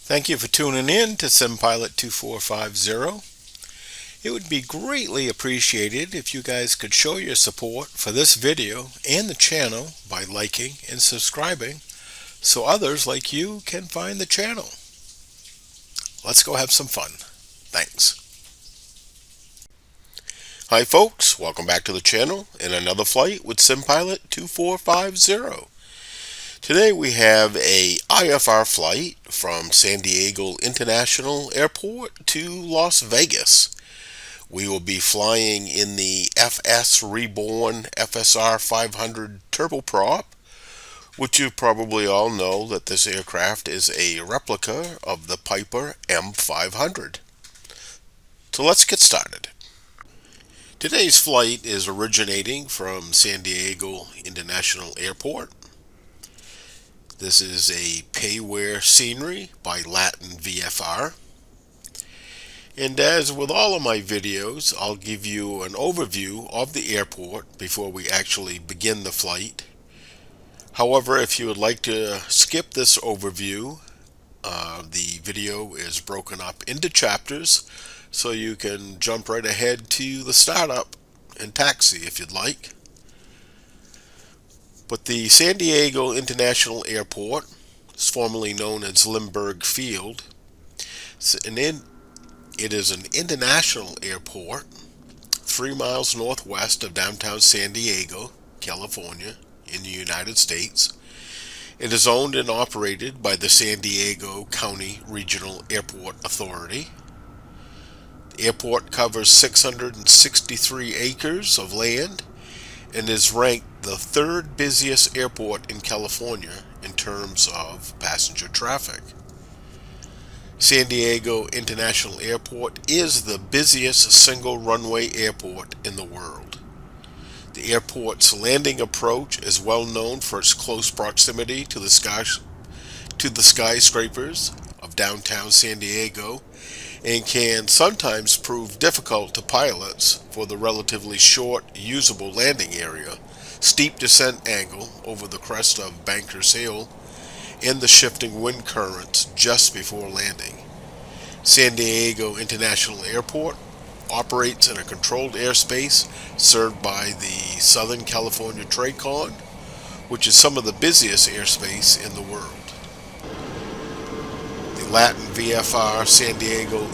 Thank you for tuning in to SimPilot 2450. It would be greatly appreciated if you guys could show your support for this video and the channel by liking and subscribing so others like you can find the channel. Let's go have some fun. Thanks. Hi folks, welcome back to the channel and another flight with SimPilot 2450. Today we have a IFR flight from San Diego International Airport to Las Vegas. We will be flying in the FSReborn FSR500 Turboprop, which you probably all know that this aircraft is a replica of the Piper M500. So let's get started. Today's flight is originating from San Diego International Airport. This is a payware scenery by LatinVFR. And as with all of my videos, I'll give you an overview of the airport before we actually begin the flight. However, if you would like to skip this overview, the video is broken up into chapters, so you can jump right ahead to the startup and taxi if you'd like. But the San Diego International Airport is formerly known as Lindbergh Field. It is an international airport 3 miles northwest of downtown San Diego, California, in the United States. It is owned and operated by the San Diego County Regional Airport Authority. The airport covers 663 acres of land and is ranked the third busiest airport in California in terms of passenger traffic. San Diego International Airport is the busiest single runway airport in the world. The airport's landing approach is well known for its close proximity to the skyscrapers of downtown San Diego, and can sometimes prove difficult to pilots for the relatively short, usable landing area, steep descent angle over the crest of Bankers Hill, and the shifting wind currents just before landing. San Diego International Airport operates in a controlled airspace served by the Southern California TRACON, which is some of the busiest airspace in the world. The LatinVFR San Diego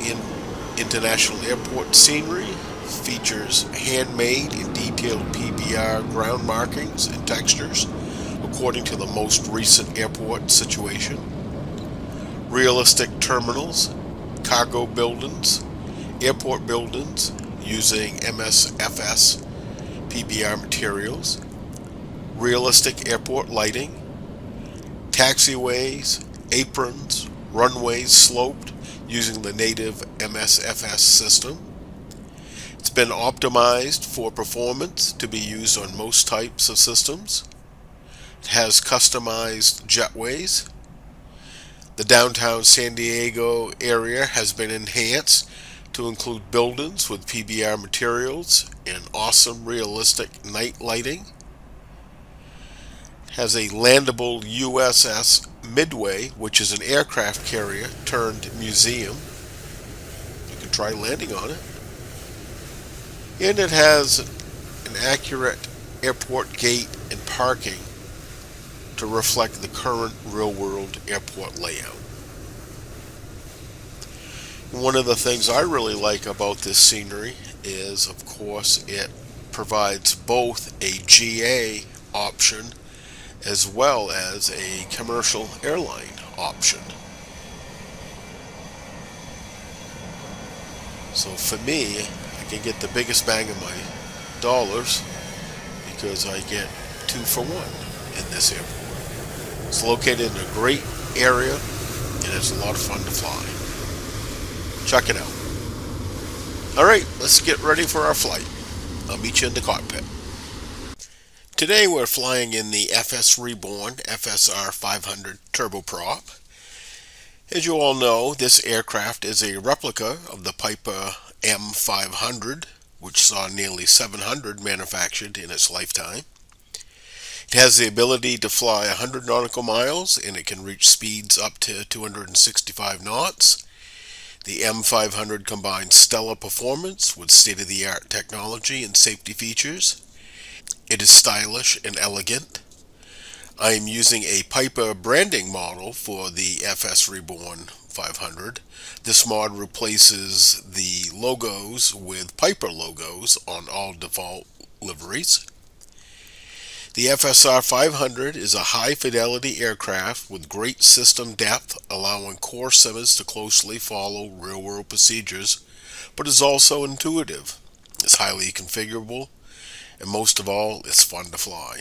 International Airport scenery features handmade and detailed PBR ground markings and textures according to the most recent airport situation, realistic terminals, cargo buildings, airport buildings using MSFS PBR materials, realistic airport lighting, taxiways, aprons, runways sloped using the native MSFS system. It's been optimized for performance to be used on most types of systems. It has customized jetways. The downtown San Diego area has been enhanced to include buildings with PBR materials and awesome realistic night lighting. It has a landable USS Midway, which is an aircraft carrier turned museum. You can try landing on it. And it has an accurate airport gate and parking to reflect the current real-world airport layout. One of the things I really like about this scenery is, of course, it provides both a GA option as well as a commercial airline option. So for me, I can get the biggest bang of my dollars because I get 2 for 1 in this airport. It's located in a great area and it's a lot of fun to fly. Check it out. Alright, let's get ready for our flight. I'll meet you in the cockpit. Today we're flying in the FSReborn FSR500 Turboprop. As you all know, this aircraft is a replica of the Piper M500, which saw nearly 700 manufactured in its lifetime. It has the ability to fly 100 nautical miles, and it can reach speeds up to 265 knots. The M500 combines stellar performance with state-of-the-art technology and safety features. It is stylish and elegant. I am using a Piper branding model for the FSReborn 500. This mod replaces the logos with Piper logos on all default liveries. The FSR500 is a high-fidelity aircraft with great system depth, allowing core simmers to closely follow real-world procedures, but is also intuitive. It's highly configurable, and most of all, it's fun to fly.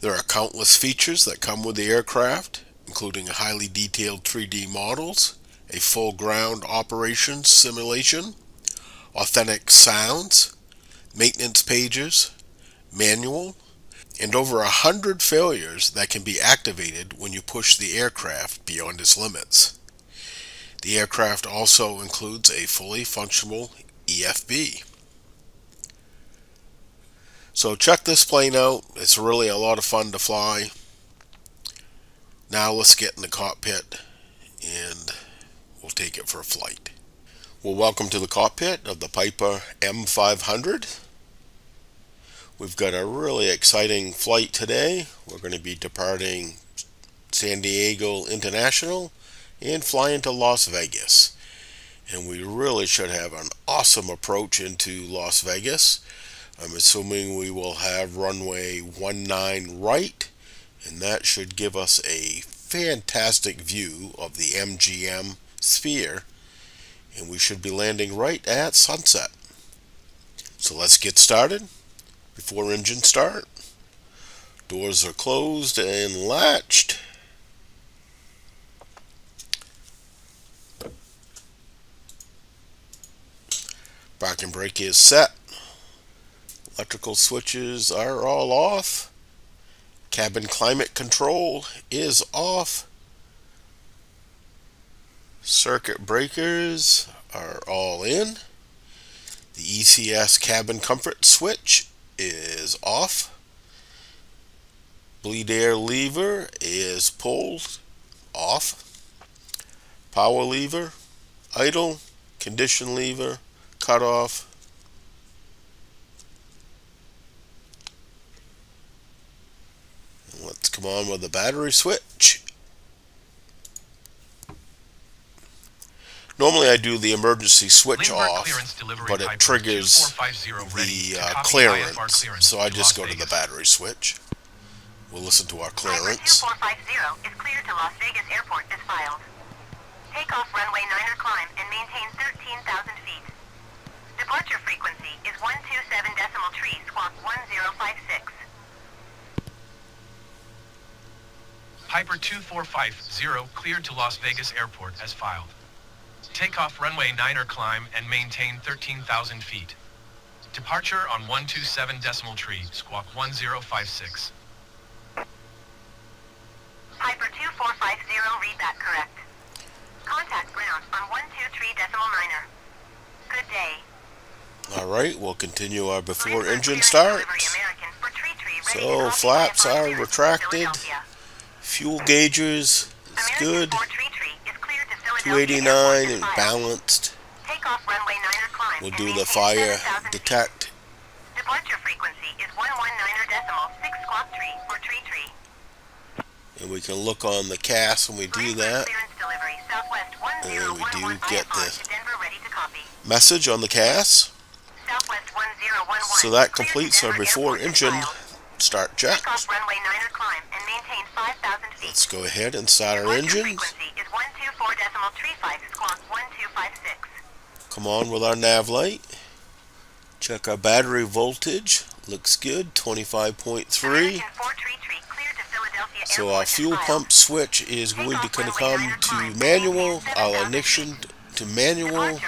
There are countless features that come with the aircraft, including highly detailed 3D models, a full ground operations simulation, authentic sounds, maintenance pages, manual, and over 100 failures that can be activated when you push the aircraft beyond its limits. The aircraft also includes a fully functional EFB. So check this plane out. It's really a lot of fun to fly. Now let's get in the cockpit and we'll take it for a flight. Well, welcome to the cockpit of the Piper M500. We've got a really exciting flight today. We're going to be departing San Diego International and flying to Las Vegas. And we really should have an awesome approach into Las Vegas. I'm assuming we will have runway 19 right, and that should give us a fantastic view of the MGM sphere, and we should be landing right at sunset. So let's get started. Before engine start, doors are closed and latched. Parking brake is set. Electrical switches are all off. Cabin climate control is off. Circuit breakers are all in. The ECS cabin comfort switch is off. Bleed air lever is pulled off. Power lever, idle, condition lever, cut off. Let's come on with the battery switch. Normally I do the emergency switch off, but it triggers the clearance, so I just go to the battery switch. We'll listen to our clearance. 2450 is cleared to Las Vegas Airport as filed. Takeoff runway 9er climb and maintain 13,000 feet. Departure frequency is 127.3 squawk 1056. Piper 2450 cleared to Las Vegas Airport as filed. Takeoff runway 9er climb and maintain 13,000 feet. Departure on 127.3 squawk 1056. Piper 2450, read that correct. Contact ground on 123.9er. Good day. Alright, we'll continue our before engine starts. So flaps are retracted. Fuel gauges is good. 289 and balanced. We'll do the fire detect. Departure frequency is 119.6 squawk 3 or 33. And we can look on the KLAS when we do that. And we do get the message on the KLAS. So that completes our before engine start check. Let's go ahead and start our engines. Come on with our nav light. Check our battery voltage. Looks good, 25.3. So our fuel pump switch is going to come to manual. Our ignition to manual.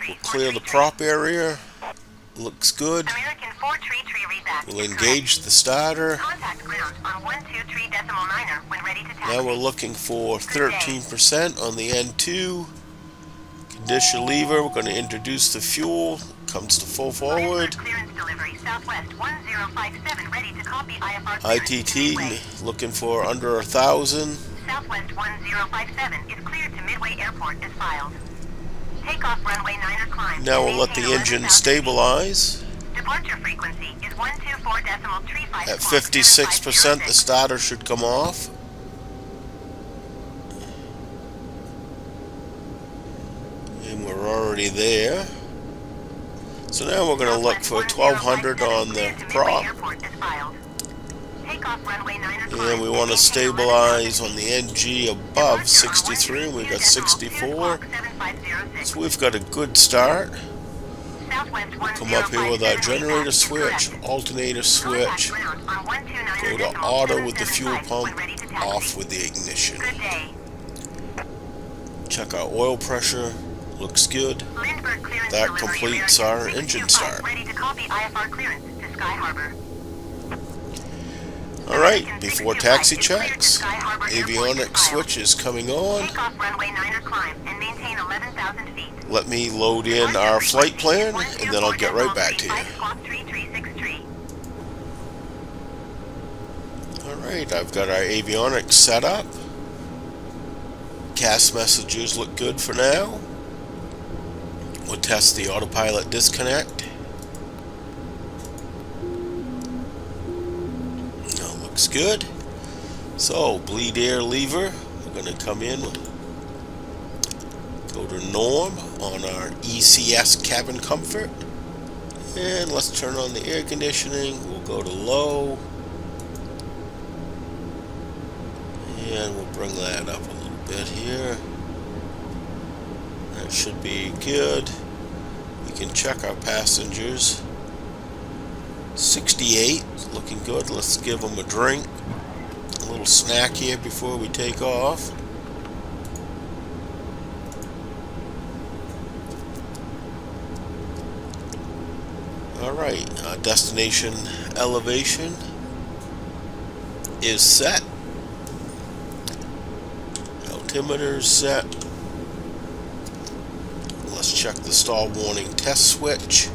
We'll clear the prop area. Looks good. We'll engage the starter. Now we're looking for 13% on the N2. introduce your lever. We're going to introduce the fuel. Comes to full forward. Clearance delivery, Southwest 1057, ready to copy IFR clearance to Midway. ITT looking for under 1,000. Southwest 1057 is cleared to Midway Airport as filed. Takeoff runway 9er climb. Now we'll let the engine stabilize. Departure frequency is 124.35. At 56%, the starter should come off. And we're already there. So now we're going to look for 1200 on the prop. And we want to stabilize on the NG above 63. We got 64. So we've got a good start. Come up here with our generator switch, alternator switch, go to auto with the fuel pump, off with the ignition. Check our oil pressure, looks good. That completes our engine start. Alright, before taxi checks, avionics switch is coming on. Let me load in our flight plan, and then I'll get right back to you. Alright, I've got our avionics set up. CAS messages look good for now. We'll test the autopilot disconnect. Now looks good. So, bleed air lever, we're going to come in. Go to norm on our ECS cabin comfort, and let's turn on the air conditioning. We'll go to low, and we'll bring that up a little bit here. That should be good. We can check our passengers. 68, looking good. Let's give them a drink, a little snack here before we take off. Alright, our destination elevation is set. Altimeter is set. Let's check the stall warning test switch.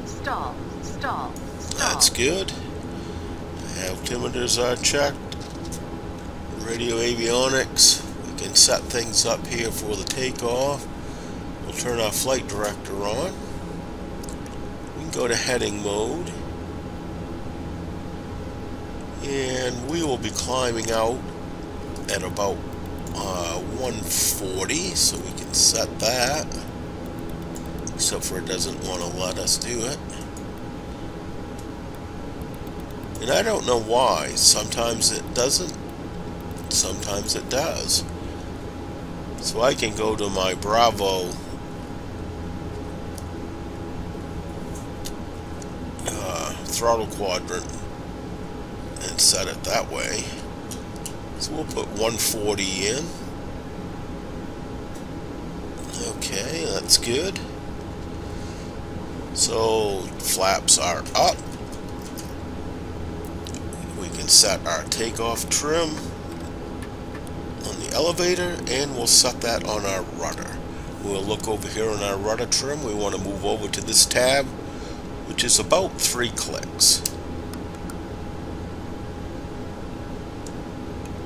Stall. That's good. Altimeters are checked. Radio avionics. We can set things up here for the takeoff. We'll turn our flight director on. We can go to heading mode. And we will be climbing out at about 140, so we can set that. Except for it doesn't want to let us do it. And I don't know why. Sometimes it doesn't. Sometimes it does. So I can go to my Bravo throttle quadrant and set it that way. So we'll put 140 in. Okay, that's good. So flaps are up. We can set our takeoff trim on the elevator, and we'll set that on our rudder. We'll look over here on our rudder trim. We want to move over to this tab, which is about 3 clicks.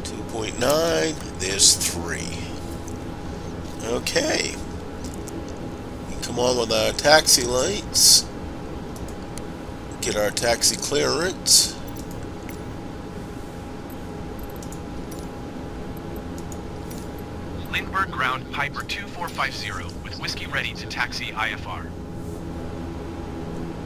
2.9, there's 3. Okay. We come on with our taxi lights. Get our taxi clearance. Lindbergh ground Piper 2450 with whiskey ready to taxi IFR.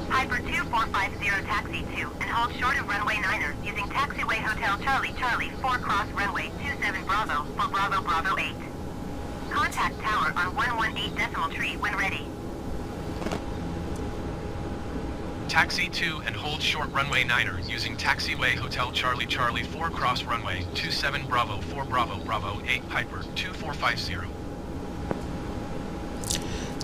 Piper 2450 taxi 2 and hold short of runway 9er using taxiway Hotel Charlie Charlie 4 cross runway 27 Bravo for Bravo Bravo 8. Contact tower on 118 decimal tree when ready. Taxi 2 and hold short runway 9er using taxiway Hotel Charlie Charlie 4 cross runway 27 Bravo 4 Bravo Bravo 8 Piper 2450.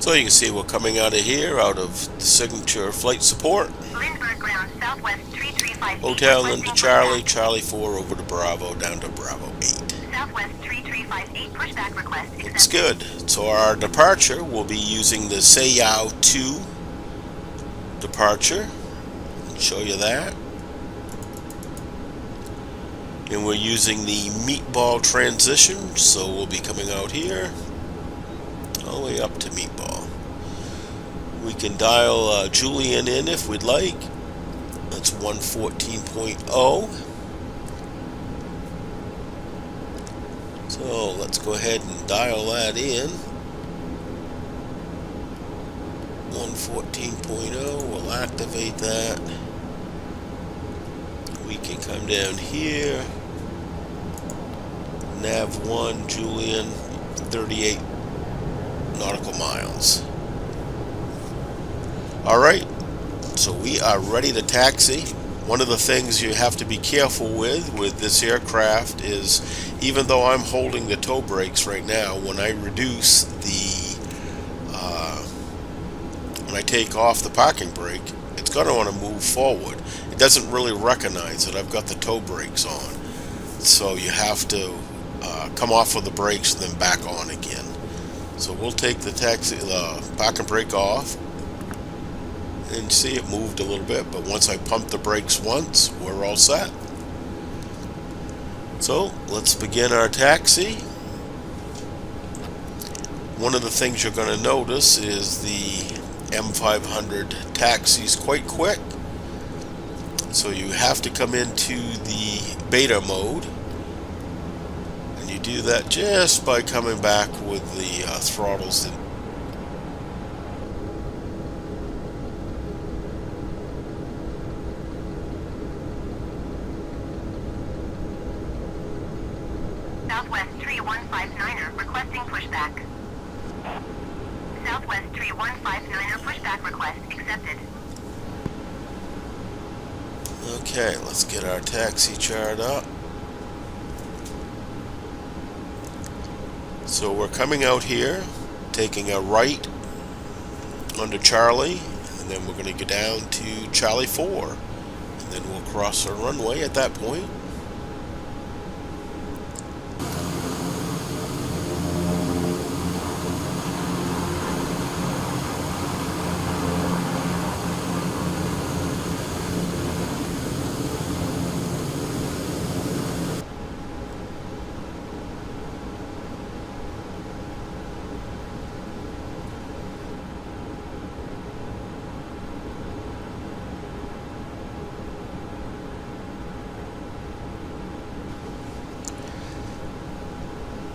So you can see we're coming out of here, out of the signature flight support. Lindbergh ground Southwest 335. Hotel into Charlie, Charlie 4 over to Bravo, down to Bravo 8. Southwest 335 3158 pushback request accepted. Looks good. So our departure will be using the Thankyou 2 departure. I'll show you that. And we're using the meatball transition, so we'll be coming out here all the way up to meatball. We can dial Julian in if we'd like. That's 114.0. So let's go ahead and dial that in. 114.0, we'll activate that. We can come down here. Nav 1, Julian, 38 nautical miles. Alright, so we are ready to taxi. One of the things you have to be careful with this aircraft is, even though I'm holding the toe brakes right now, when I reduce the when I take off the parking brake, it's going to want to move forward. It doesn't really recognize that I've got the toe brakes on, so you have to come off of the brakes and then back on again. So we'll take the parking brake off, and see it moved a little bit, but once I pump the brakes once, we're all set. So let's begin our taxi. One of the things you're going to notice is the M500 taxis quite quick, so you have to come into the beta mode, and you do that just by coming back with the throttles in. Southwest 3159er requesting pushback. Southwest 3159er pushback request accepted. Okay, let's get our taxi chart up. So we're coming out here, taking a right onto Charlie, and then we're going to go down to Charlie 4, and then we'll cross our runway at that point.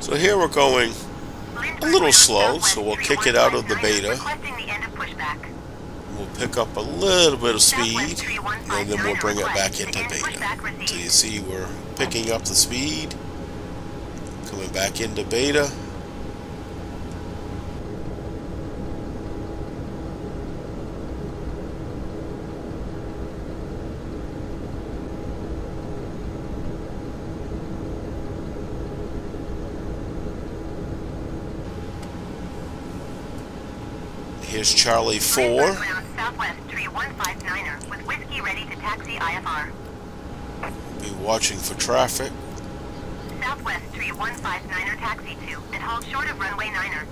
So here we're going a little slow, so we'll kick it out of the beta. We'll pick up a little bit of speed, and then we'll bring it back into beta. So you see we're picking up the speed, coming back into beta. Here's Charlie 4. Southwest 3159er with whiskey ready to taxi IFR. Be watching for traffic. Southwest 3159er taxi 2 and hold short of runway 9er.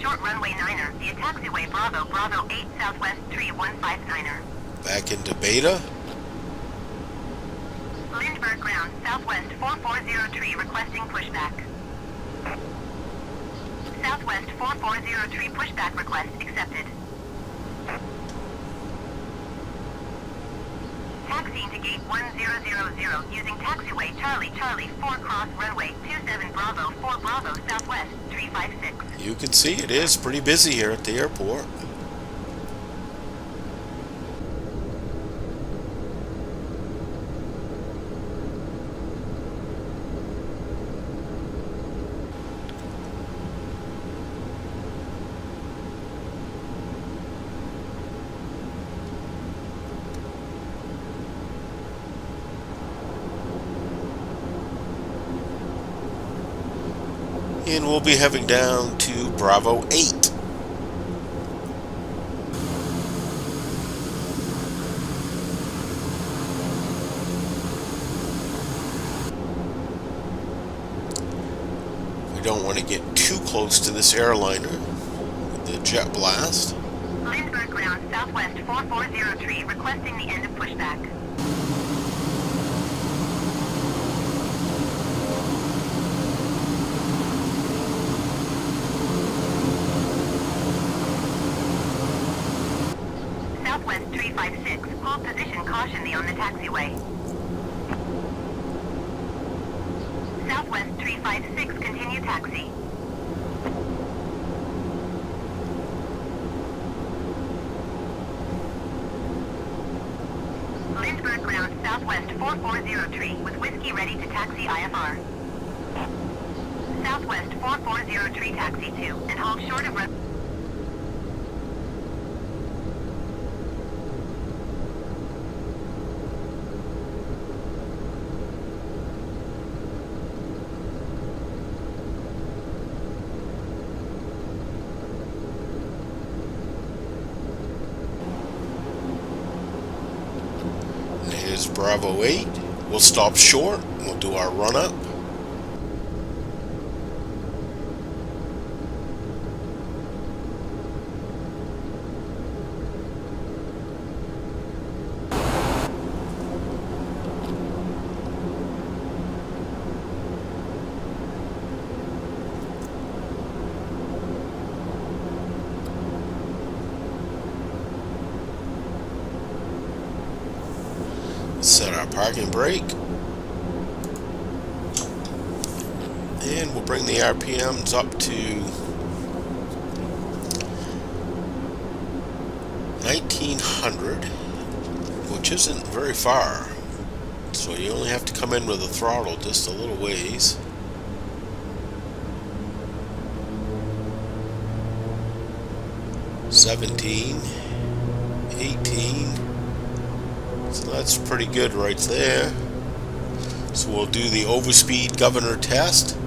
Short runway 9er via taxiway Bravo 8 Southwest 3159er. Back into beta. Lindbergh ground Southwest 4403 requesting pushback. Southwest 4403 pushback request accepted. Taxiing to gate 1000 using taxiway Charlie 4 cross runway 27 Bravo 4 Bravo Southwest 356. You can see it is pretty busy here at the airport. And we'll be heading down to Bravo 8. We don't want to get too close to this airliner with the jet blast. Lindbergh ground southwest 4403 requesting the end of pushback. Southwest 356, hold position caution on the taxiway. Southwest 356, continue taxi. Lindbergh ground southwest 4403 with whiskey ready to taxi IFR. Southwest 4403 taxi 2 and hold short of Here's Bravo 8. We'll stop short. We'll do our run up. Set our parking brake, and we'll bring the RPMs up to 1900, which isn't very far, so you only have to come in with the throttle just a little ways. $17, $18. So that's pretty good right there. So we'll do the overspeed governor test.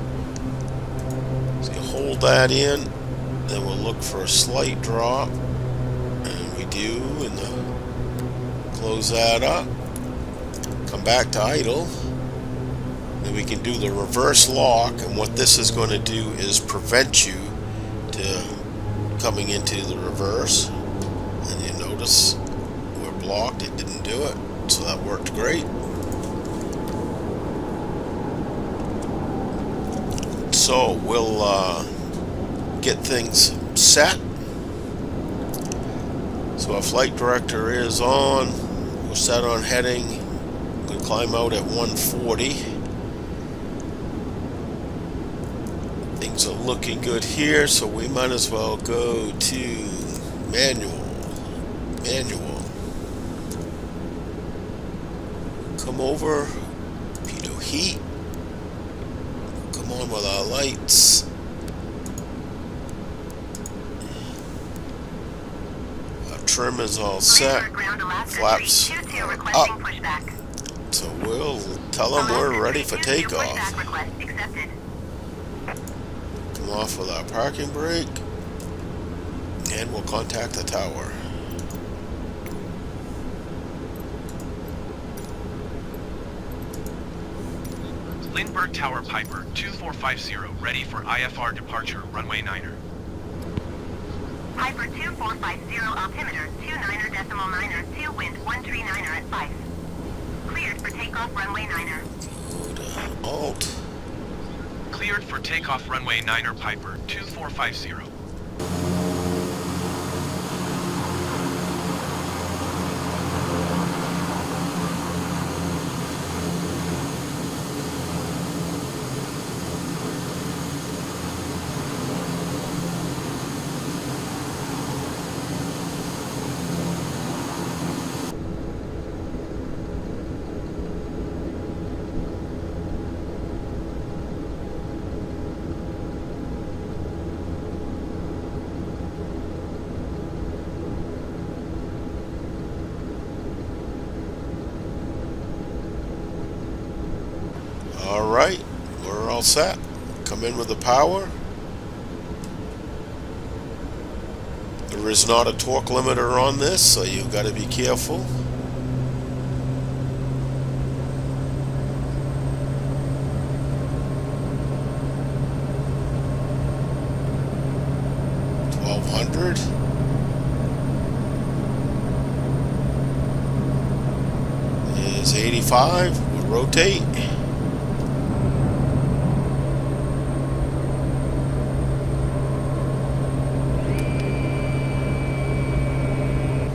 So you hold that in, then we'll look for a slight drop, and we do, and close that up. Come back to idle. Then we can do the reverse lock, and what this is going to do is prevent you to coming into the reverse. And you notice we're blocked, it didn't do it, so that worked great. So we'll get things set. So our flight director is on. We're set on heading. We're going to climb out at 140. Things are looking good here, so we might as well go to manual. Come over, pitot heat. Come on with our lights. Our trim is all set. Flaps are up. So we'll tell them we're ready for takeoff. Come off with our parking brake, and we'll contact the tower. Lindbergh Tower Piper 2450 ready for IFR departure runway 9er. Piper 2450 altimeter 29er.9er 2 wind 139er at 5. Cleared for takeoff runway 9er. Go to Alt. Cleared for takeoff runway 9er Piper 2450. Alright, we're all set. come in with the power. There is not a torque limiter on this, so you've got to be careful. Is 85. We'll rotate.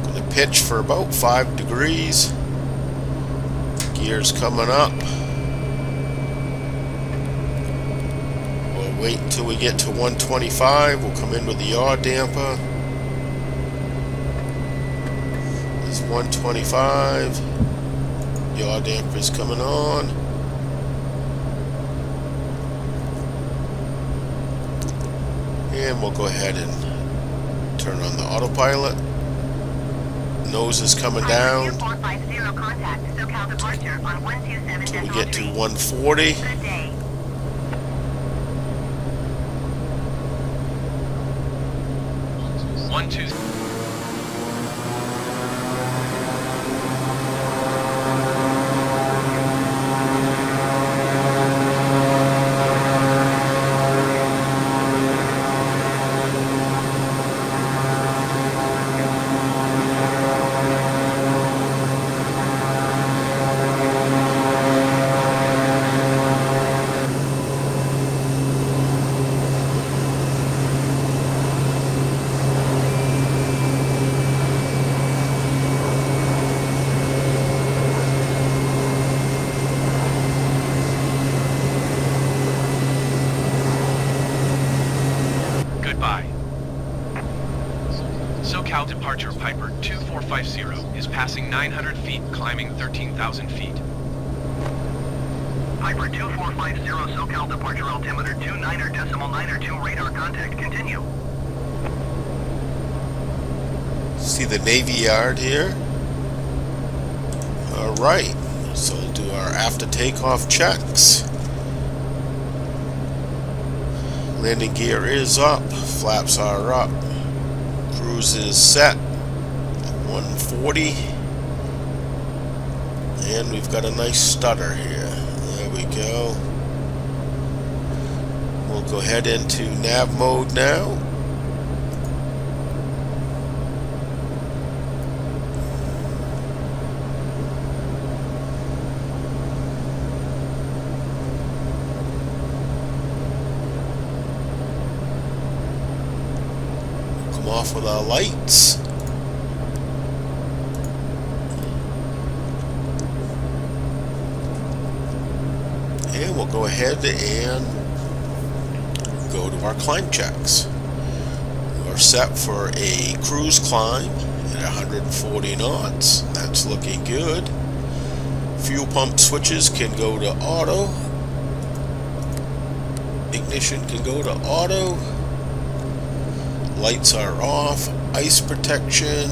Gonna pitch for about 5 degrees. Gears coming up. We'll wait until we get to 125. We'll come in with the yaw damper. 125. Yaw damper is coming on. And we'll go ahead and turn on the autopilot. Nose is coming down until we get to 140. 1, 2. SoCal departure Piper 2450 is passing 900 feet, climbing 13,000 feet. Piper 2450, SoCal departure altimeter 29.902 radar contact, continue. See the Navy Yard here. Alright, so we'll do our after takeoff checks. Landing gear is up, flaps are up. Cruise is set, 140, and we've got a nice stutter here. There we go. We'll go ahead into nav mode now. Off with our lights. And we'll go ahead and go to our climb checks. We're set for a cruise climb at 140 knots. That's looking good. Fuel pump switches can go to auto. Ignition can go to auto. Lights are off. Ice protection.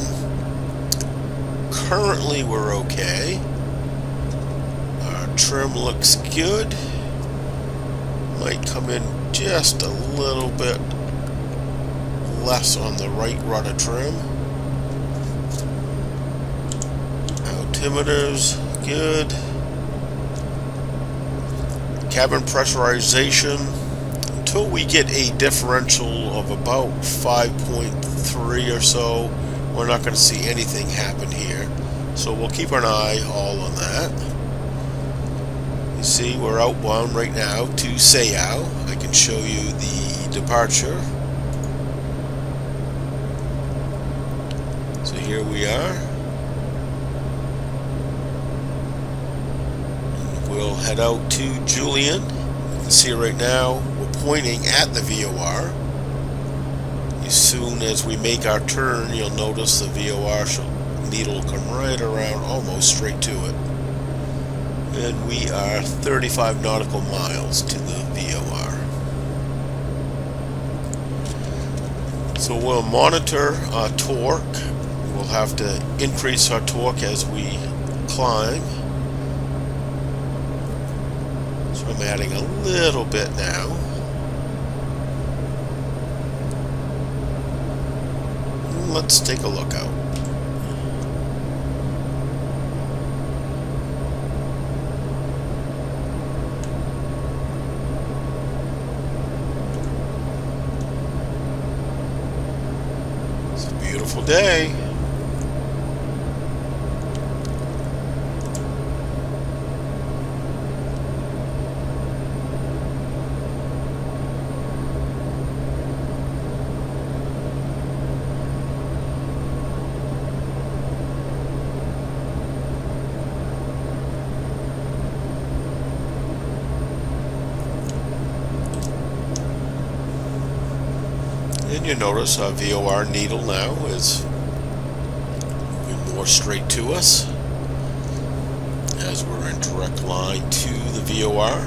Currently we're okay. Our trim looks good. Might come in just a little bit less on the right rudder trim. Altimeters good. Cabin pressurization. Until we get a differential of about 5.3 or so, we're not going to see anything happen here. So we'll keep an eye all on that. You see we're outbound right now to Cessna. I can show you the departure. So here we are. We'll head out to Julian. You can see right now we're pointing at the VOR. As soon as we make our turn, you'll notice the VOR needle will come right around almost straight to it. And we are 35 nautical miles to the VOR. So we'll monitor our torque. We'll have to increase our torque as we climb. So I'm adding a little bit now. Let's take a look out. It's a beautiful day. And you notice our VOR needle now is moving more straight to us as we're in direct line to the VOR.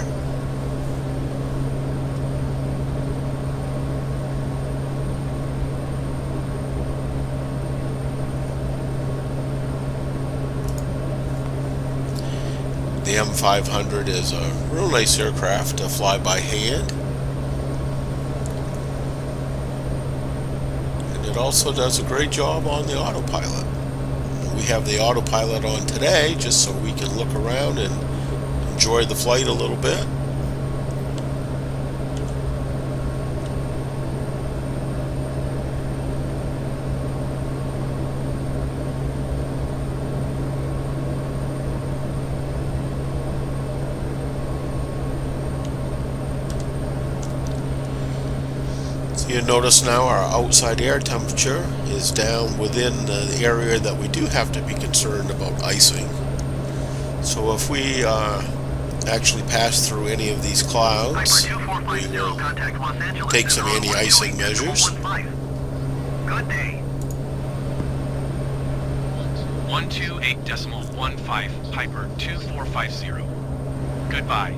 The M500 is a real nice aircraft to fly by hand. It also does a great job on the autopilot. We have the autopilot on today just so we can look around and enjoy the flight a little bit. You notice now our outside air temperature is down within the area that we do have to be concerned about icing. So if we actually pass through any of these clouds, we will take some anti-icing measures. Good day. 128.15 Piper 2450. Goodbye.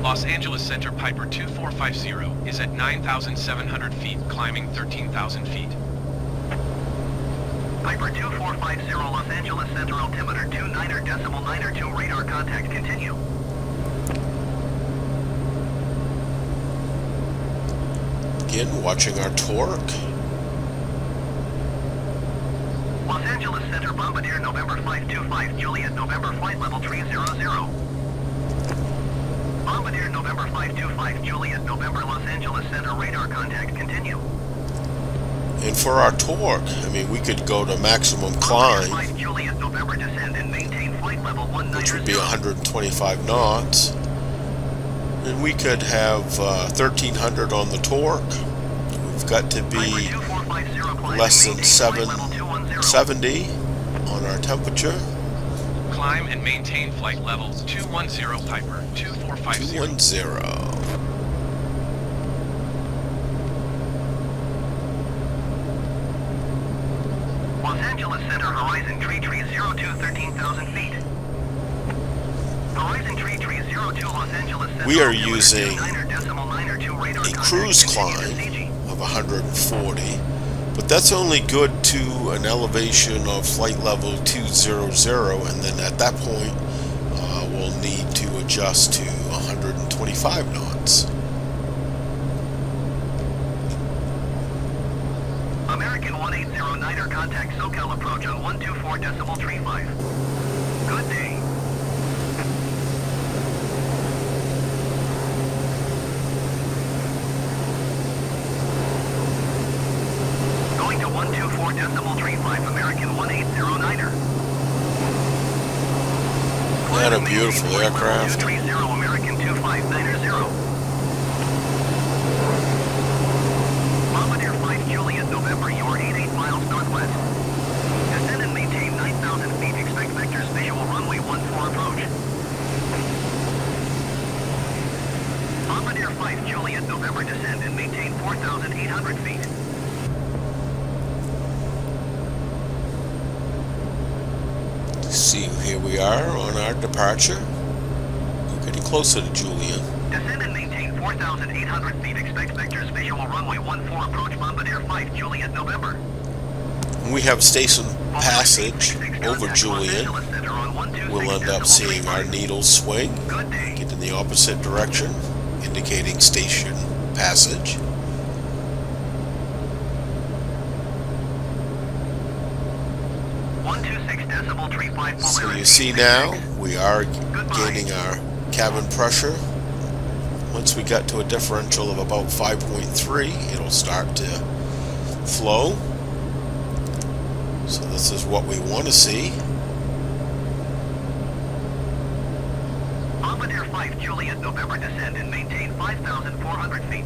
Los Angeles Center Piper 2450 is at 9,700 feet, climbing 13,000 feet. Piper 2450 Los Angeles Center altimeter 29.92 radar contact continue. Again, watching our torque. Los Angeles Center Bombardier November 525 Juliet November flight level 300. Bombardier November 525 Juliet November Los Angeles Center radar contact continue. And for our torque, I mean, we could go to maximum climb, Juliet November descend and maintain flight level 190. which would be 125 knots. And we could have 1300 on the torque. We've got to be less than 770 on our temperature. Climb and maintain flight level 210 Piper 2450. 210. Los Angeles Center Horizon Tree 02 13,000 feet. Horizon Tree 02 Los Angeles Center. We are using a cruise climb of 140, but that's only good to an elevation of flight level 200, and then at that point we'll need to adjust to 125 knots. American 1809er contact SoCal approach on 124.35. Good day. Going to 124.35 American 1809er. What a beautiful aircraft. 230 American 2590. Bombardier 5 Juliet November, you are 88 miles northwest. Descend and maintain 9,000 feet. Expect vectors visual runway 14 approach. Bombardier 5 Juliet November, descend and maintain 4,800 feet. See, here we are on our departure. We're getting closer to Julian. Descend and maintain 4,800 feet. Expect vectors visual runway 14 approach. Bombardier 5 Juliet November. We have station passage over Julian. We'll end up seeing our needles swing, get in the opposite direction, indicating station passage. 126 decibel tree 5 So you see now, we are gaining our cabin pressure. Once we get to a differential of about 5.3, it'll start to flow. So this is what we want to see. Bombardier 5 Juliet November descend and maintain 5,400 feet.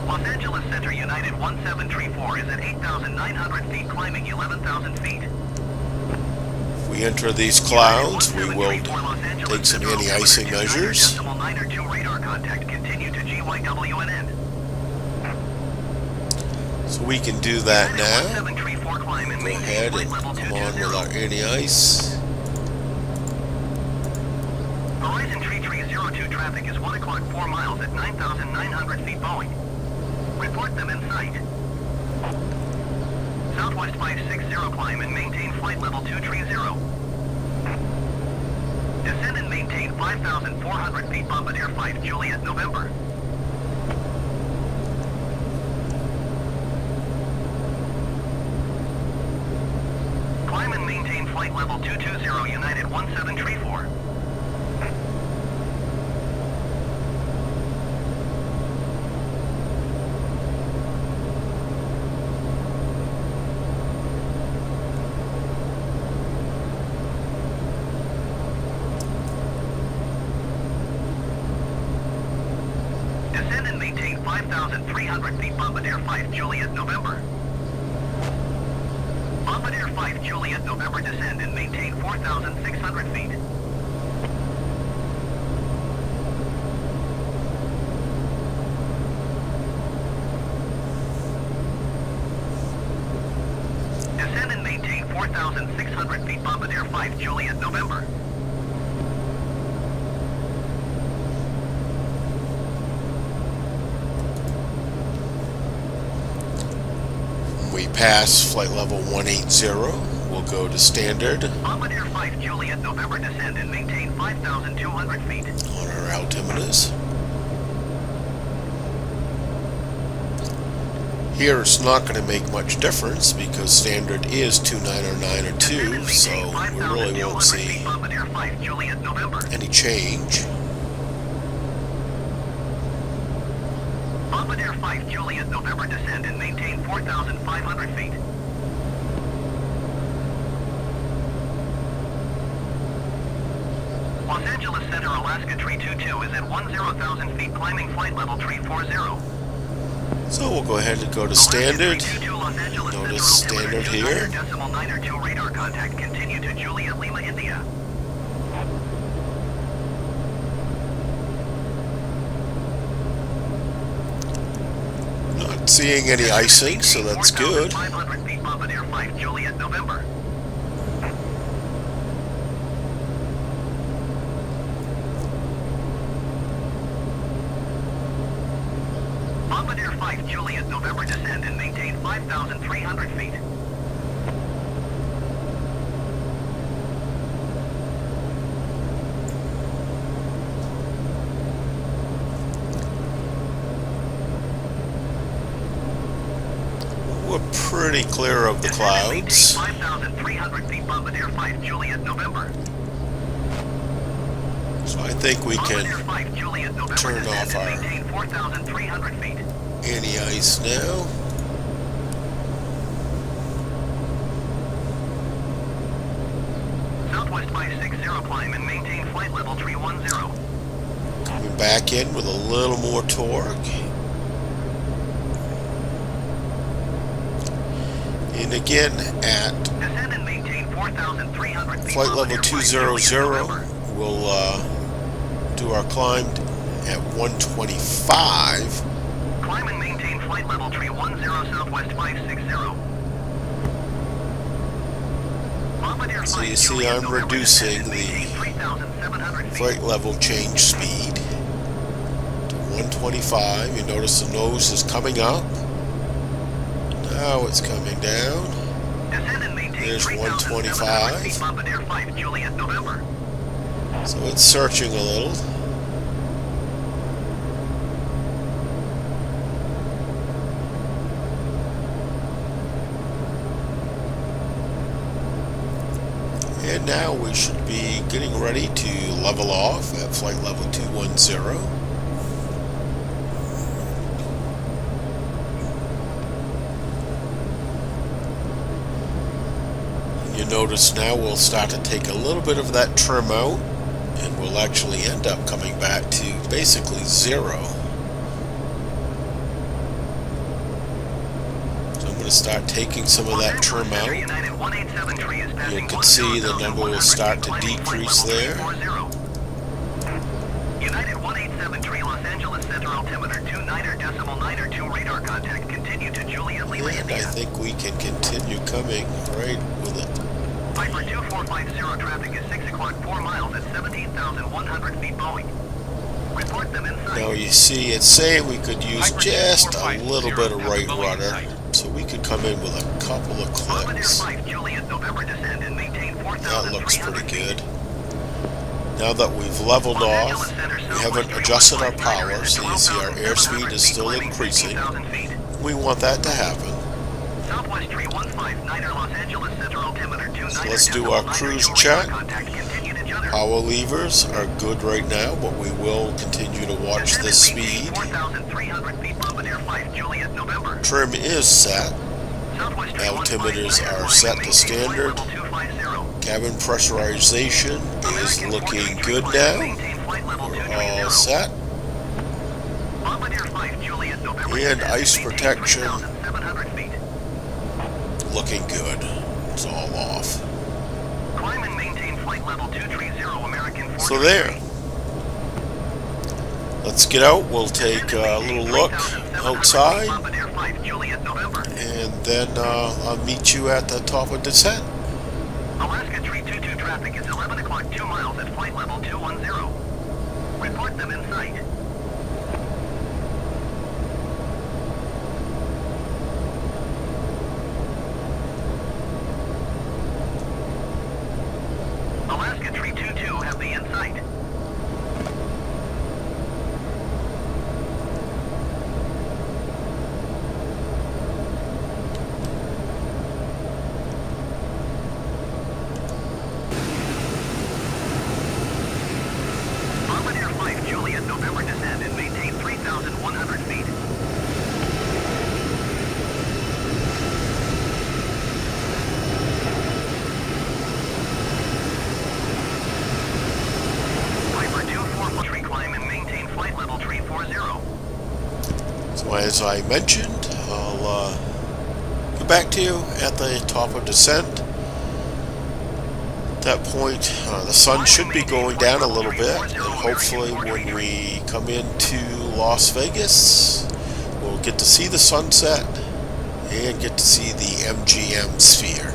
Los Angeles Center United 1734 is at 8,900 feet, climbing 11,000 feet. If we enter these clouds, we will take some anti-icing measures. Radar contact. Continue to GYWNN. So we can do that now. Go ahead and come on with our anti-ice. Horizon Tree 02 traffic is 1 o'clock 4 miles at 9,900 feet Boeing. Report them in sight. Southwest 560 climb and maintain flight level 230. Descend and maintain 5,400 feet Bombardier 5 Juliet November. Climb and maintain flight level 220 United 1734. Descend and maintain 5,300 feet Bombardier 5 Juliet November. Bombardier 5 Juliet November descend and maintain 4,600 feet. Descend and maintain 4,600 feet Bombardier 5 Juliet November. We pass flight level 180, we'll go to standard Bombardier 5 Juliet November descend and maintain 5,200 feet. on our altimeters. Here it's not going to make much difference because standard is 2909 or 2, so we really won't see Bombardier 5 Juliet November. any change. Bombardier 5 Juliet November descend and maintain 4,500 feet. Los Angeles Center Alaska Tree 22 is at 10,000 feet, climbing flight level 340. So we'll go ahead and go to standard. Notice standard here. Decimal 902 radar contact. Continue to Juliet Lima, India. Not seeing any icing, so that's good. 500 feet Bombardier 5 Juliet November. Bombardier 5 Juliet November descend and maintain 5,300 feet. We're pretty clear of the clouds. 5,300 feet Bombardier 5 Juliet November. So I think we can Bombardier 5 Juliet November turn descend off and our maintain 4,300 feet. anti-ice now. Southwest 560 climb and maintain flight level 310. Coming back in with a little more torque. And again at Descend and maintain 4,300 feet. flight level Bombardier 5 200, Juliet November. we'll do our climb at 125. Climb and maintain flight level 310 Southwest 560. Bombardier So 5 you see Juliet I'm November reducing descend and maintain 3,700 feet. flight level change speed to 125. You notice the nose is coming up. Now it's coming down. Descend and maintain There's 3,700 feet. 125. Bombardier 5 Juliet November. So it's searching a little. And now we should be getting ready to level off at flight level 210. You notice now we'll start to take a little bit of that trim out, and we'll actually end up coming back to basically zero. So I'm going to start taking some of that trim out. You can see the number will start to decrease there. United 187 Los Angeles Center altimeter 29.902 radar contact. Continue to Juliet Lima, And I think we can continue coming right with it. Piper 2450 traffic is 6 o'clock 4 miles at 17,100 feet Boeing. Report them inside. Now you see it's saying we could use just a little bit of right rudder, so we could come in with a couple of clicks. That looks pretty good. Now that we've leveled off, we haven't adjusted our power, so you see our airspeed is still increasing. We want that to happen. So let's do our cruise check. Power levers are good right now, but we will continue to watch this speed. Trim is set. Altimeters are set to standard. Cabin pressurization is looking good now. We're all set. And ice protection looking good. It's all off. So there. Let's get out. We'll take a little look outside, and then I'll meet you at the top of descent. Alaska 322 traffic is 11 o'clock 2 miles at flight level 210. Report them in sight. Alaska 322 have me in sight. Bombardier 5 Juliet November descend and maintain 3,100 feet. Piper 24 tree climb and maintain flight level 340. So as I mentioned, I'll get back to you at the top of descent. At that point, the sun should be going down a little bit, and hopefully when we come into Las Vegas, we'll get to see the sunset and get to see the MGM sphere.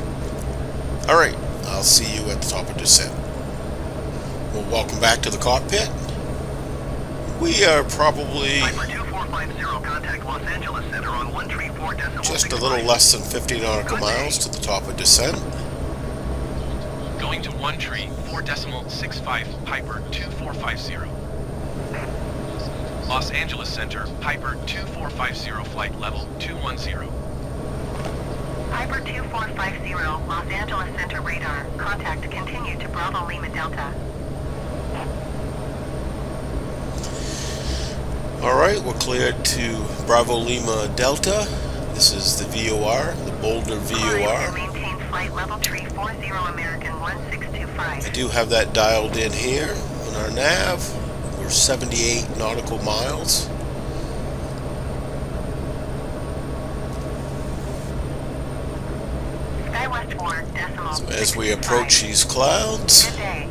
Alright, I'll see you at the top of descent. Well, welcome back to the cockpit. We are probably just a little less than 50 nautical miles to the top of descent. Going to 13.4.65 Piper 2450. Los Angeles Center, Piper 2450 flight level 210. Piper 2450, Los Angeles Center radar. Contact continue to Bravo Lima Delta. Alright, we're cleared to Bravo Lima Delta. This is the VOR, the Boulder VOR. Maintain flight level 340 American 1625. I do have that dialed in here on our nav. We're 78 nautical miles. SkyWest 4 decimal. So as we approach these clouds, Midday.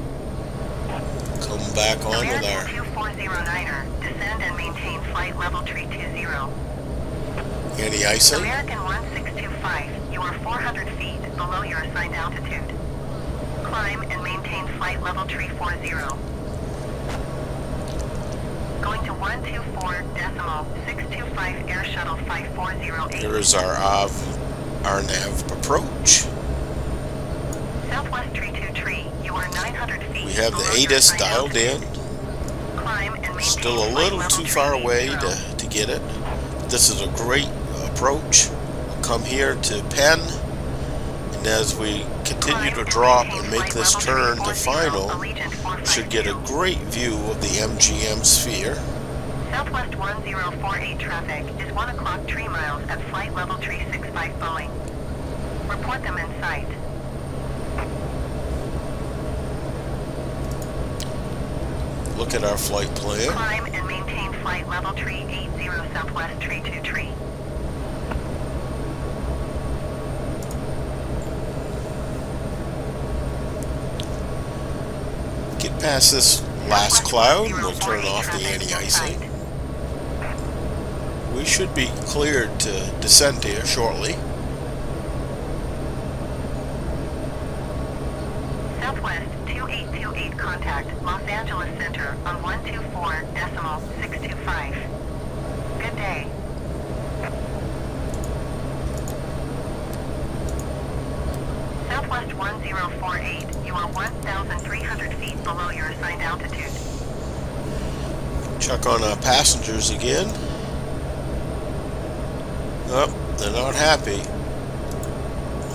come back on with American our 2409er. Descend and maintain flight level 320. anti-icing. American 1625. You are 400 feet below your assigned altitude. Climb and maintain flight level 340. Going to 124.625 Air Shuttle 5408. There is our nav approach. Southwest 32 you are 900 feet. We have the below your ATIS assigned dialed in. altitude. Climb and maintain Still a flight little level too far away 380. to get it. This is a great approach. We'll come here to Penn, and And as we continue to drop and make this turn to final, should get a great view of the MGM sphere. Southwest 1048 traffic is 1 o'clock 3 miles at flight level 365 Boeing. Report them in sight. Look at our flight plan. Climb and maintain flight level 380 Southwest 323. Get past this last cloud, we'll turn off the anti-icing. We should be cleared to descend here shortly. Southwest 2828 contact Los Angeles Center on 124.625. Good day. Southwest 1048, you are 1,300 feet below your assigned altitude. Check on our passengers again. Oh, they're not happy.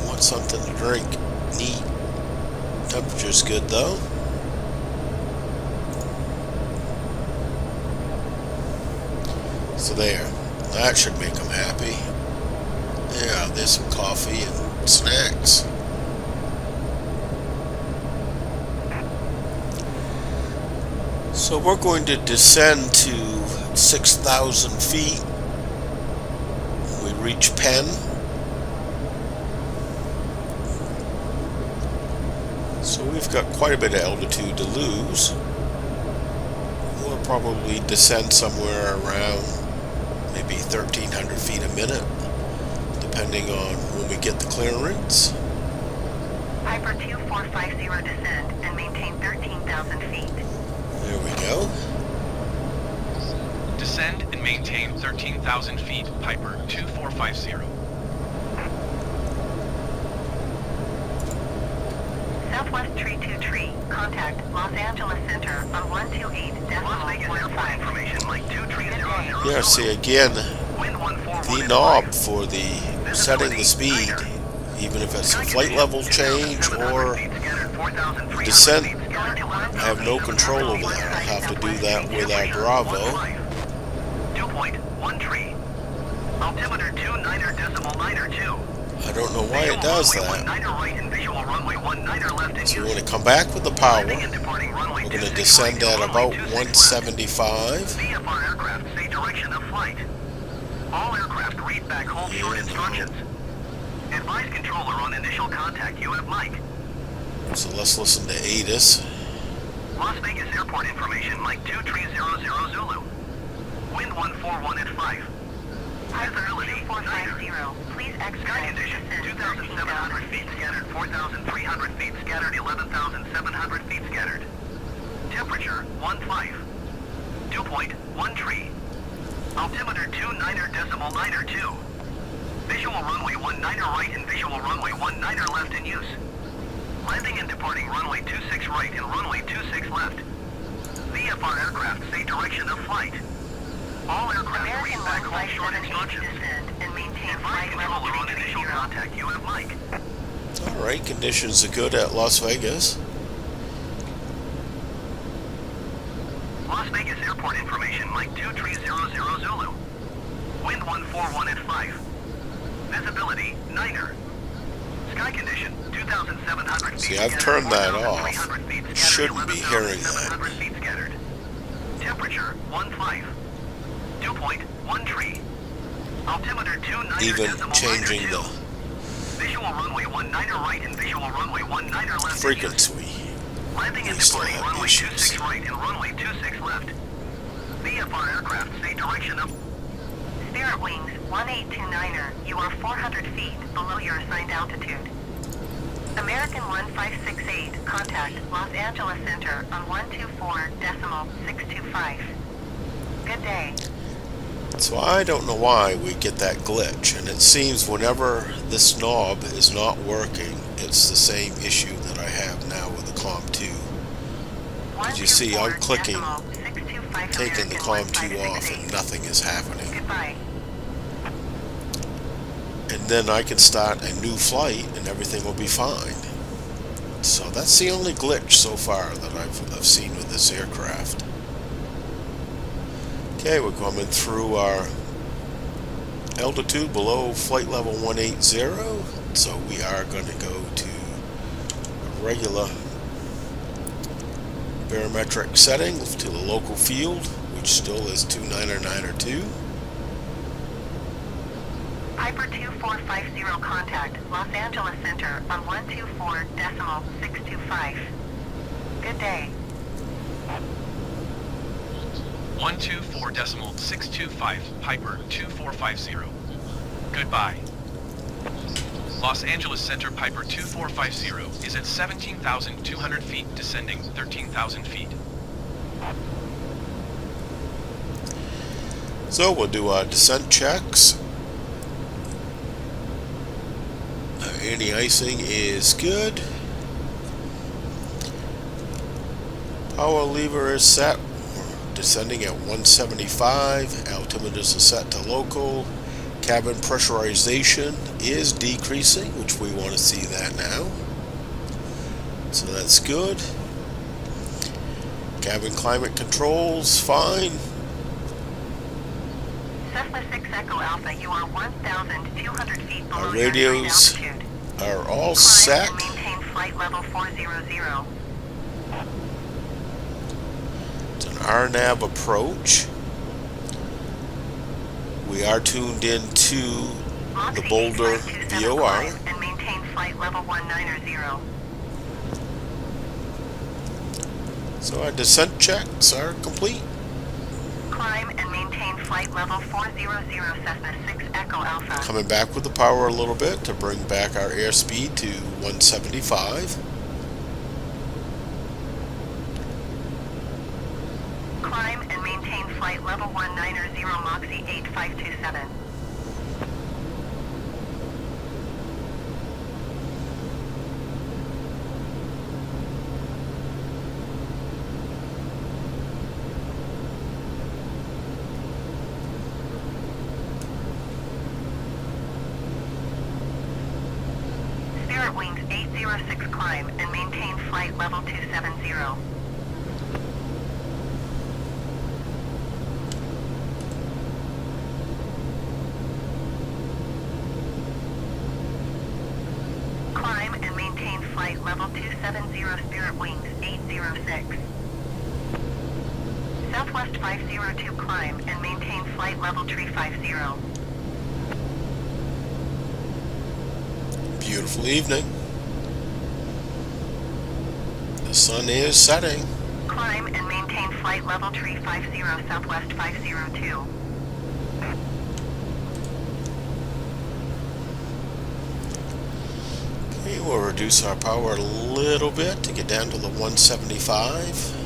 Want something to drink. Neat. Temperature's good though. So there. That should make them happy. Yeah, there's some coffee and snacks. So we're going to descend to 6,000 feet. We reach Penn. So we've got quite a bit of altitude to lose. We'll probably descend somewhere around maybe 1,300 feet a minute, depending on when we get the clearance. Piper 2450 descend and maintain 13,000 feet. There we go. Descend and maintain 13,000 feet, Piper 2450. Southwest 323, contact Los Angeles Center on 128.15. Information like 2300. Yeah, see again, the knob for the setting the speed, even if it's a flight level change or descent, I have no control over that. I have to do that with our Bravo. 2.13. Altimeter 29.92. I don't know why it does that. So we're going to come back with the power. We're going to descend at about 175. VFR aircraft say direction of flight. All aircraft read back hold short instructions. Advise controller on initial contact. You have Mike. So let's listen to ATIS. Las Vegas Airport information, Mike 2300 Zulu. Wind 141 at 5. Visibility 450. Please exit. Sky condition 2,700 feet scattered, 4,300 feet scattered, 11,700 feet scattered. Temperature 15. 2.13. Altimeter 29.92. Visual runway 19 right and visual runway 19 left in use. Landing and departing runway 26 right and runway 26 left. VFR aircraft say direction of flight. All aircraft read back hold short instructions. And maintain flight level on initial contact. You have Mike. Alright, conditions are good at Las Vegas. Las Vegas Airport information, Mike 2300 Zulu. Wind 141 at 5. Visibility 9er. Sky condition 2,700 feet. See, I've turned that off. Shouldn't be hearing that. Temperature 15. 2.13. Altimeter 29. Even changing the visual runway 19 right and visual runway 19 left. frequency. Landing and We still departing have runway issues. 26 right and runway 26 left. VFR aircraft say direction of Spirit Wings 1829er, you are 400 feet below your assigned altitude. American 1568, contact Los Angeles Center on 124.625. Good day. So I don't know why we get that glitch, and it seems whenever this knob is not working, it's the same issue that I have now with the COM2. As you see, I'm clicking, taking the COM2 off, and nothing is happening. Goodbye. and then I can start a new flight and everything will be fine. So that's the only glitch so far that I've seen with this aircraft. Okay, we're coming through our altitude below flight level 180, so we are going to go to a regular barometric setting to the local field, which still is 29902. Piper 2450 contact Los Angeles Center on 124.625. Good day. 124.625, Piper 2450. Goodbye. Los Angeles Center Piper 2450 is at 17,200 feet, descending 13,000 feet. So we'll do our descent checks. Anti-icing is good. Power lever is set. We're descending at 175. Altimeters are set to local. Cabin pressurization is decreasing, which we want to see that now. So that's good. Cabin climate controls, fine. Cessna 6 Echo Alpha, you are 1,200 feet below Our your radios altitude. are all Climb set. and maintain flight level 400. It's an RNAV approach. We are tuned into the Boulder VOR. And maintain flight level 190. So our descent checks are complete. Climb and maintain flight level 400, Cessna 6 Echo Alpha. Coming back with the power a little bit to bring back our airspeed to 175. Climb and maintain flight level 190, Moxie 8527. Spirit Wings 806 climb and maintain flight level 270. Climb and maintain flight level 270, Spirit Wings 806. Southwest 502 climb and maintain flight level 350. Beautiful evening. The sun is setting. Climb and maintain flight level 350, Southwest 502. Okay, we'll reduce our power a little bit to get down to the 175.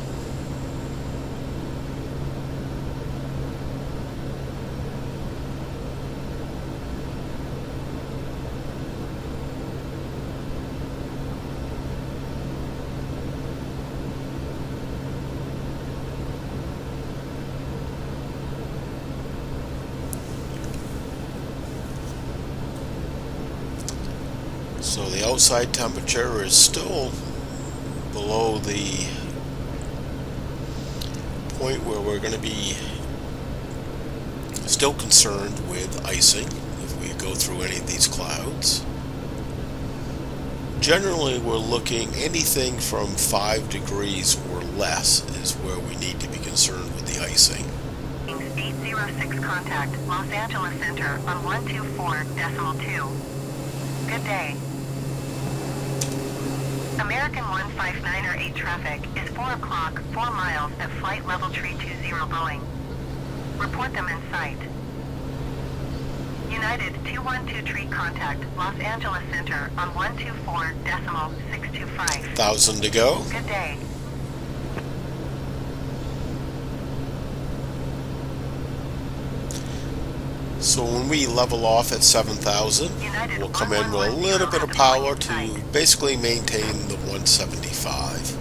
So the outside temperature is still below the point where we're going to be still concerned with icing if we go through any of these clouds. Generally, we're looking anything from 5 degrees or less is where we need to be concerned with the icing. 806 contact Los Angeles Center on 124.2. Good day. American 15908 traffic is 4 o'clock, 4 miles at flight level 320 Boeing. Report them in sight. United 212 tree contact Los Angeles Center on 124.625. 1,000 to go. Good day. So when we level off at 7,000, we'll come in with a little bit of power to basically maintain the 175.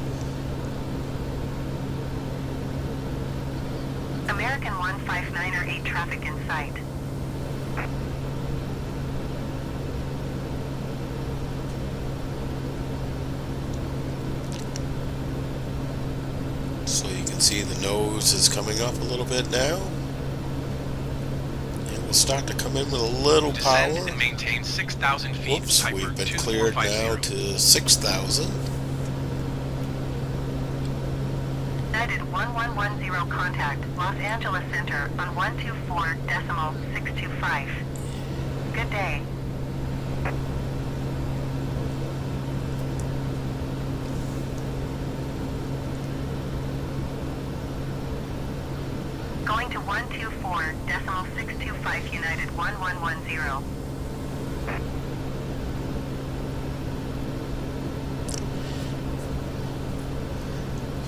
American 15908 traffic in sight. See the nose is coming up a little bit now. And we'll start to come in with a little power. Descend and maintain 6,000 feet. Whoops, Piper we've been cleared now 2450. to 6,000. United 1110 contact Los Angeles Center on 124.625. Good day. Going to 124.625 United 1110.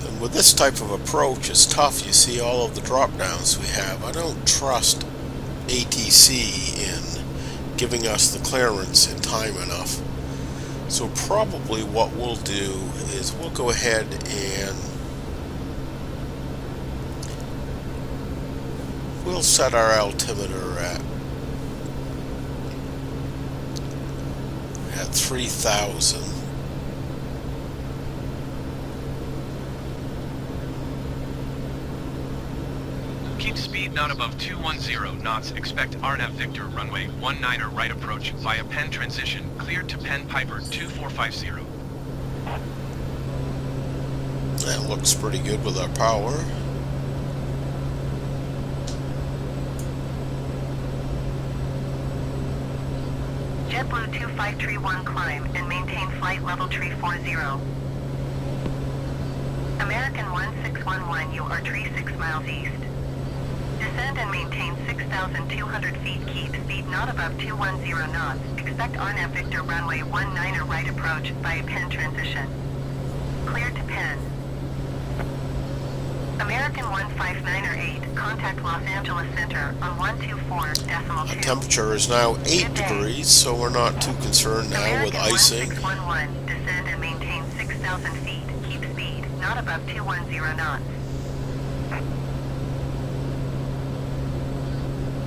And with this type of approach, it's tough. You see all of the drop downs we have. I don't trust ATC in giving us the clearance in time enough. So probably what we'll do is we'll go ahead and we'll set our altimeter at 3,000. Keep speed not above 210 knots. Expect RNAV Victor runway 19er right approach via Penn transition. Cleared to Penn Piper 2450. That looks pretty good with our power. JetBlue 2531 climb and maintain flight level tree 40. American 1611, you are tree 6 miles east. Descend and maintain 6,200 feet. Keep speed not above 210 knots. Expect RNAV Victor runway 19er right approach via Penn transition. Cleared to Penn. American 15908, contact Los Angeles Center on 124.2. Our temperature is now 8 degrees, so we're not too concerned now with icing. 1611, descend and maintain 6,000 feet. Keep speed not above 210 knots.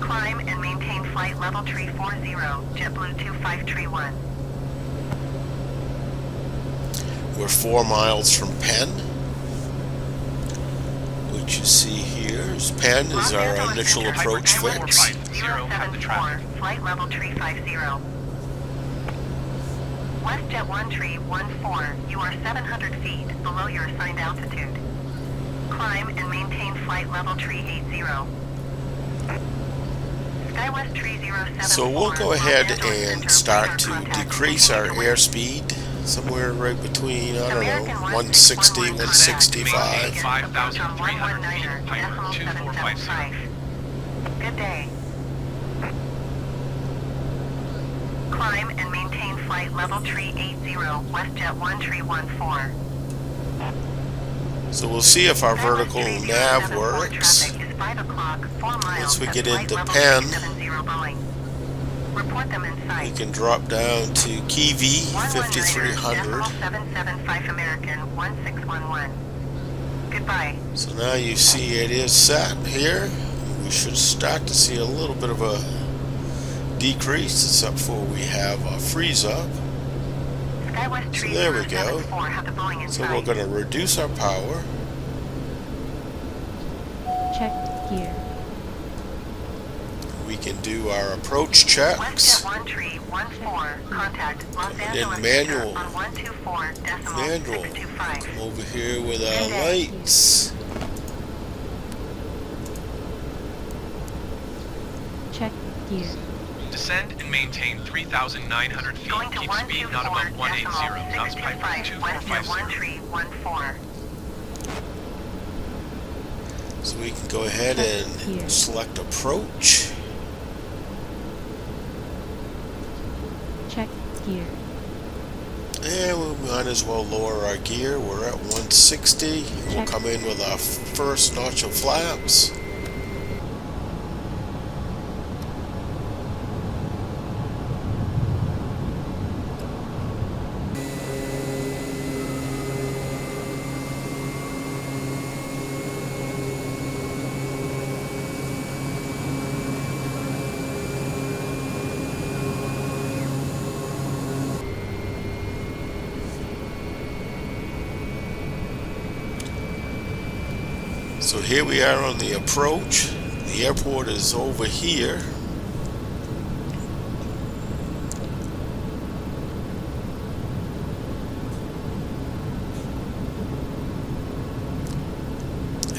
Climb and maintain flight level tree 40, JetBlue 2531. We're 4 miles from Penn. What you see here is Penn is our initial approach fix. 074, flight level tree 50. WestJet 1 tree 14, you are 700 feet below your assigned altitude. Climb and maintain flight level tree 80. SkyWest tree 074. So we'll go ahead and start to decrease our airspeed somewhere right between, I don't know, 160, 165. 5,300 feet. Piper 2450. Good day. Climb and maintain flight level tree 80, WestJet 1 tree 14. So we'll see if our vertical Skywest nav 3074 works. traffic is 5 o'clock, 4 miles Once we at get flight into level Penn, 370 Boeing. Report them in we sight. can drop down to Kiwi 119er, 5300. 775 American 1611. Goodbye. So now you see it is set here. We should start to see a little bit of a decrease, except for we have a freeze up. SkyWest So tree there we go. 074 have the Boeing in So sight. we're going to reduce our power. Checked gear. We can do our approach checks. WestJet 1 tree 14, contact Los Coming in Angeles manual. Center on 124.625. Manual. Come over here with our lights. Check gear. Descend and maintain 3,900 feet. Going to Keep speed not above 180 knots. Piper 124.625, WestJet 1 2450. tree 14. So we can go ahead and select approach. Check gear. And we might as well lower our gear. We're at 160. We'll come in with our first notch of flaps. So here we are on the approach. The airport is over here.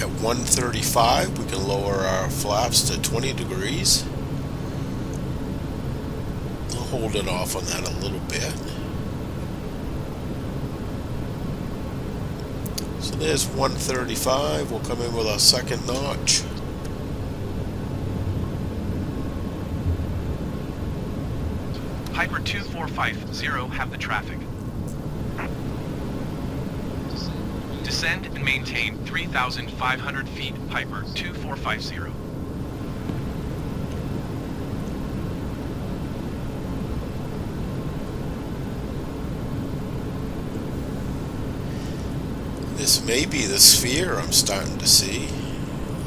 At 135, we can lower our flaps to 20 degrees. I'll hold it off on that a little bit. So there's 135. We'll come in with our second notch. Piper 2450 have the traffic. Descend and maintain 3,500 feet, Piper 2450. This may be the sphere I'm starting to see.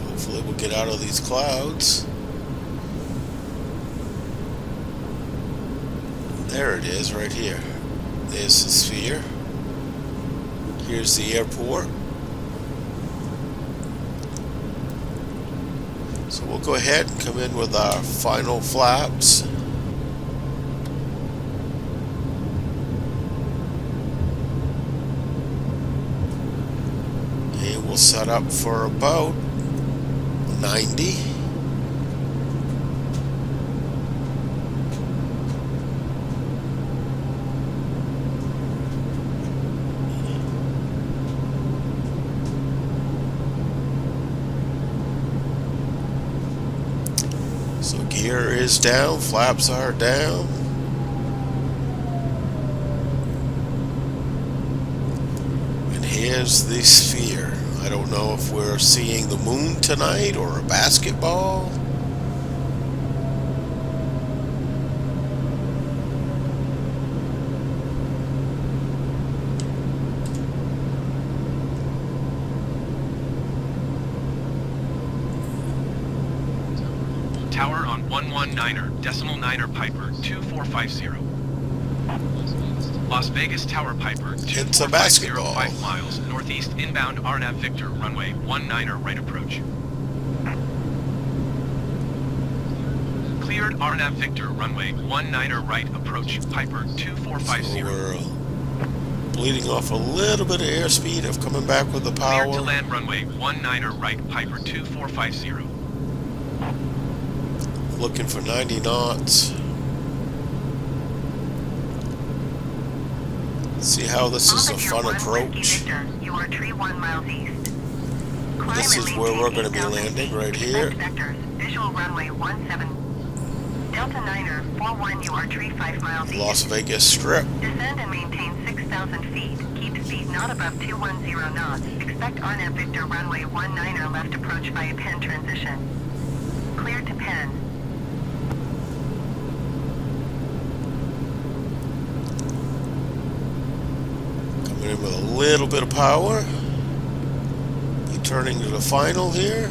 Hopefully we'll get out of these clouds. There it is, right here. There's the sphere. Here's the airport. So we'll go ahead and come in with our final flaps. And we'll set up for about 90. So gear is down, flaps are down. And here's the sphere. I don't know if we're seeing the moon tonight or a basketball. Tower on 119er, decimal 9er Piper 2450. Las Vegas Tower Piper It's a 2450, basketball. 5 miles northeast inbound RNAV Victor runway 19er right approach. Cleared RNAV Victor runway 19er right approach Piper So 2450. we're bleeding off a little bit of airspeed of coming back with the Cleared to power. land runway 19er right Piper 2450. Looking for 90 knots. See how this is a fun approach. You are tree 1 miles east. This is where we're going to be landing, right here. Vectors, visual runway 17. Delta 9er 41, you are tree 5 miles east. Las Vegas Strip. Descend and maintain 6,000 feet. Keep speed not above 210 knots. Expect RNAV Victor runway 19er left approach via Penn transition. Clear to Penn. Coming in with a little bit of power. Returning to the final here.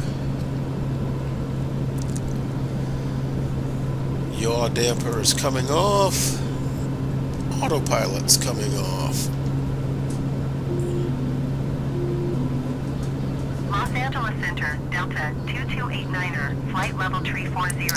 Yaw damper is coming off. Autopilot's coming off. Los Angeles Center, Delta 2289er, flight level tree 40.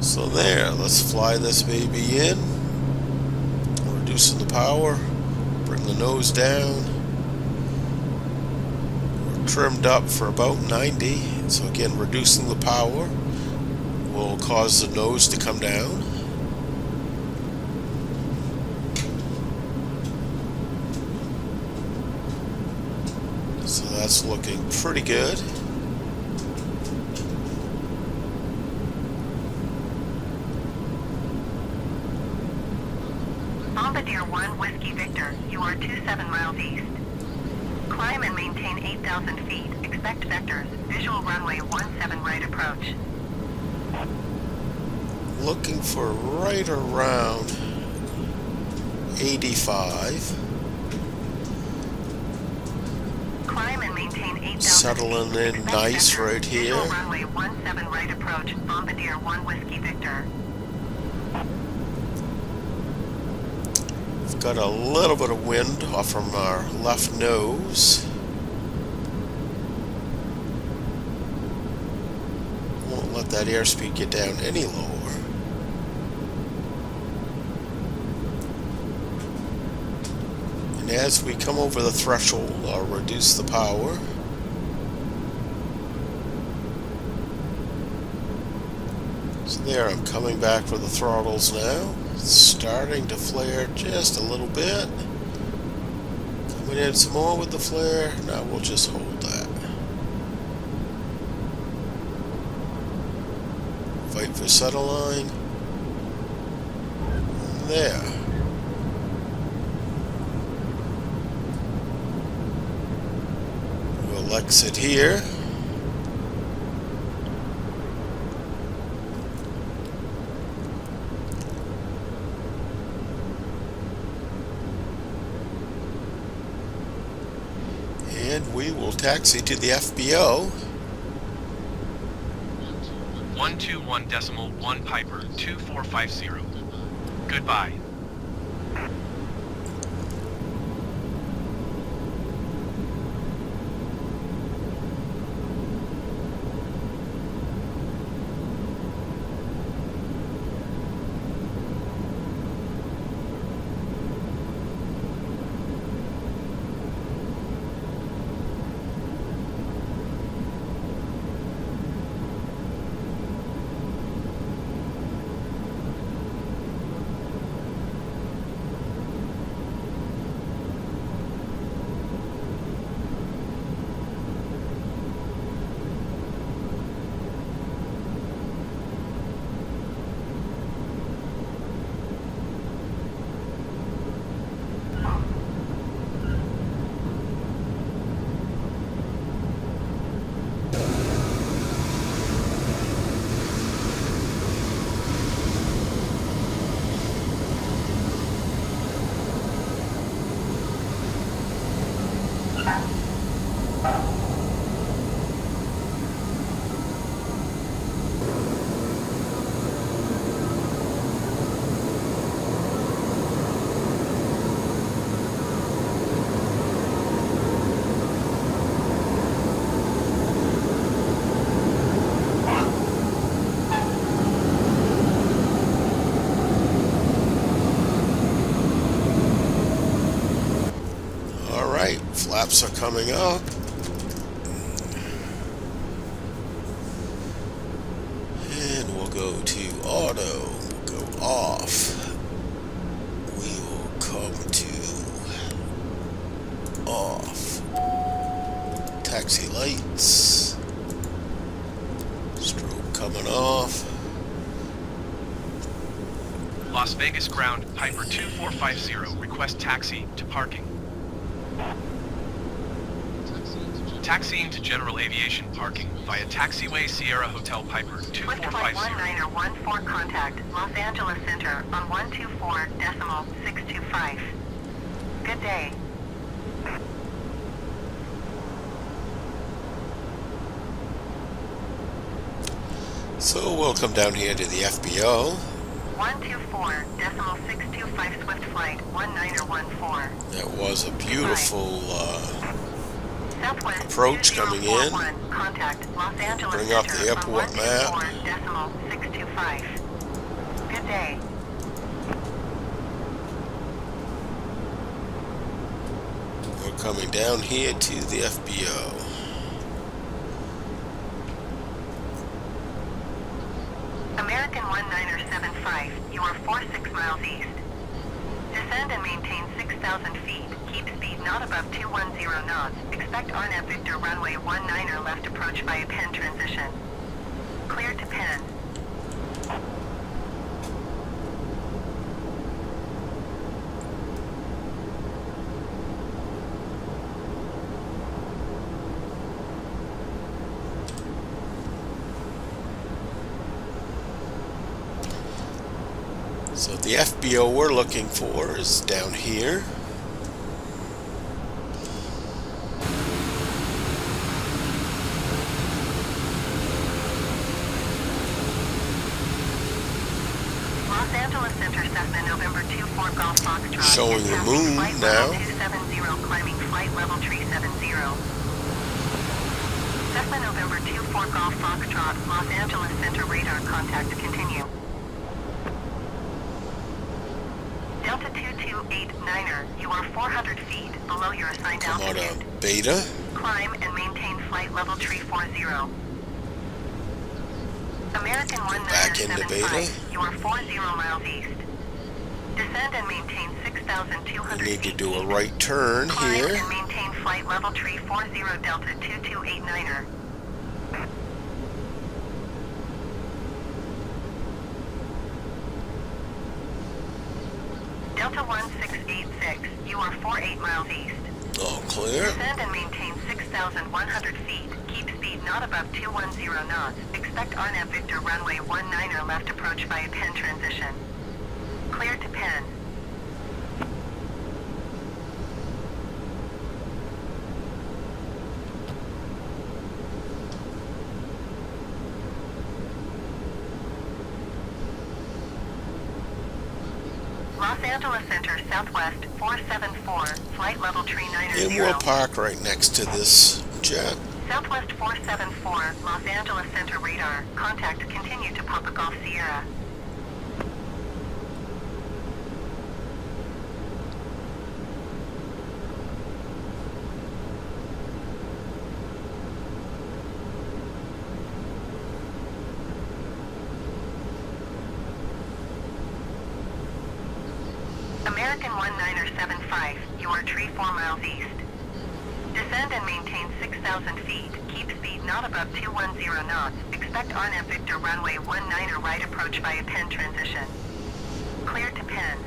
So there, let's fly this baby in. Reducing the power. Bring the nose down. We're trimmed up for about 90. So again, reducing the power will cause the nose to come down. So that's looking pretty good. Bombardier 1 Whiskey Victor, you are 27 miles east. Climb and maintain 8,000 feet. Expect vectors. Visual runway 17 right approach. Looking for right around 85. Climb and maintain 8,000 Settling feet. in Expect nice vectors. right here. Visual runway 17 right approach. Bombardier 1 Whiskey Victor. We've got a little bit of wind off from our left nose. Won't let that airspeed get down any lower. And as we come over the threshold, I'll reduce the power. So there, I'm coming back for the throttles now. It's starting to flare just a little bit. Coming in some more with the flare. Now we'll just hold that. Fight for centerline. There. We'll exit here. And we will taxi to the FBO. 121.1 Piper 2450. Goodbye. Flaps are coming up. And we'll go to auto. We'll go off. We will come to off. Taxi lights. Strobe coming off. Las Vegas ground, Piper 2450. Request taxi to parking. Taxiing to General Aviation Parking via Taxiway Sierra Hotel Piper Swift Flight 2450. 19er 14 contact, Los Angeles Center on 124.625. Good day. So we'll come down here to the FBO. 124.625 Swift Flight 19er 14. That was a beautiful Southwest approach coming in. 2041, contact Los Angeles Bring up Center the airport on map. 124.625. Good day. We're coming down here to the FBO. American 19er 75, you are 46 miles east. Descend and maintain 6,000 feet. Keep speed not above 210 knots. Expect RNAV Victor runway 19er left approach via Penn transition. Clear to Penn. So the FBO we're looking for is down here. Los Angeles Center, Cessna, November 24 Golf Foxtrot. Showing the moon flight now. Level 270, climbing flight level 370. Cessna, November 24 Golf Foxtrot, Los Angeles Center radar contact to continue. Delta 2289er, you are 400 feet below your assigned Come on altitude. out, Beta. Climb and maintain flight level 340. American back into 1975, Beta. you are 40 miles east. Descend and maintain 6,200 We need to feet. do a right turn Climb here. and maintain flight level 340 Delta 2289er. Delta 1686, you are 48 miles east. All clear. Descend and maintain 6,100 feet. Keep speed not above 210 knots. Expect RNAV Victor runway 19er left approach via Penn transition. Clear to Penn. Los Angeles Center, Southwest 474, flight level 390. And we'll park right next to this jet. Southwest 474, Los Angeles Center radar. Contact continue to Papa Golf Sierra. American 1975, you are 4 miles east. Descend and maintain 6,000 feet. Keep speed not above 210 knots. Expect RNAV Victor runway 19er right approach via Penn transition. Clear to Penn.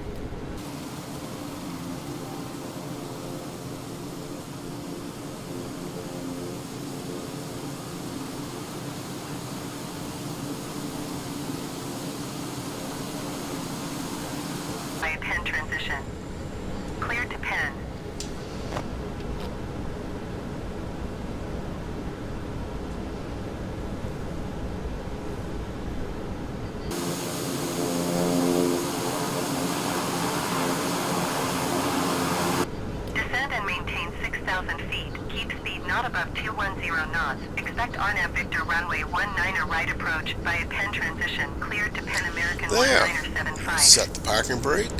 Via Penn transition. Clear to Penn. Descend and maintain 6,000 feet. Keep speed not above 210 knots. Expect RNAV Victor runway 19er right approach via Penn transition. Clear to Penn American There. 1975. Set the parking brake.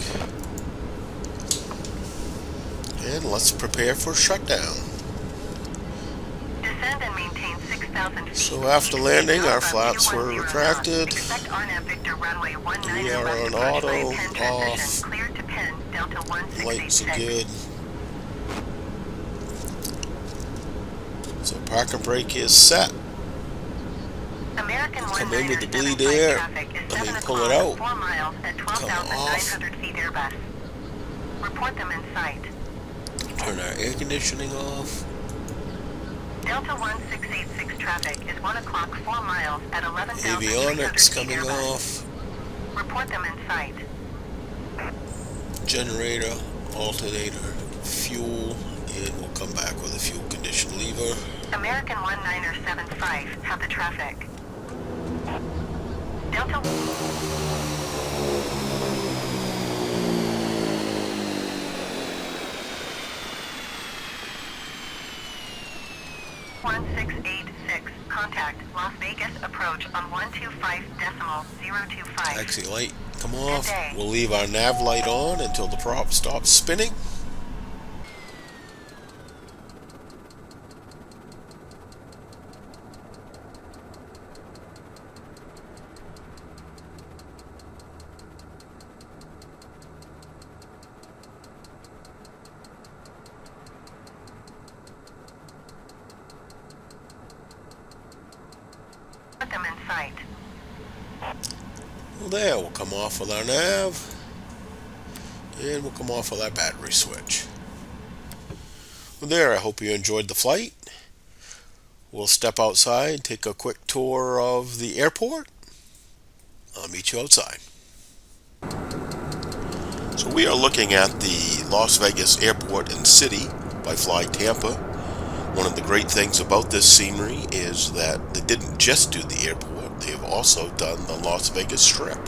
And let's prepare for shutdown. Descend and maintain 6,000 feet. So after Keep landing, speed not our above flaps were 210 retracted. knots. Expect RNAV Victor runway 19er We are left on approach via auto, Penn transition. off. Clear to Penn Delta Lights 1686. are good. So parking brake is set. American Come in with the 1975 bleed air. traffic is I mean, 7 pull it o'clock, out. 4 miles at Come off. 12,900 feet Airbus. Report them in sight. Turn our air conditioning off. Delta 1686 traffic is 1 o'clock, 4 miles at 11,300 Avionics feet coming Airbus. off. Report them in sight. Generator, alternator, fuel, and we'll come back with a fuel condition lever. American 1975 have the traffic. Delta 1686. Contact Las Vegas approach on 125.025. Taxi light, come off. Good day. We'll leave our nav light on until the prop stops spinning. Well, there, we'll come off with our nav, and we'll come off with our battery switch. Well, there, I hope you enjoyed the flight. We'll step outside, take a quick tour of the airport. I'll meet you outside. So we are looking at the Las Vegas Airport and City by Fly Tampa. One of the great things about this scenery is that they didn't just do the airport, they have also done the Las Vegas Strip.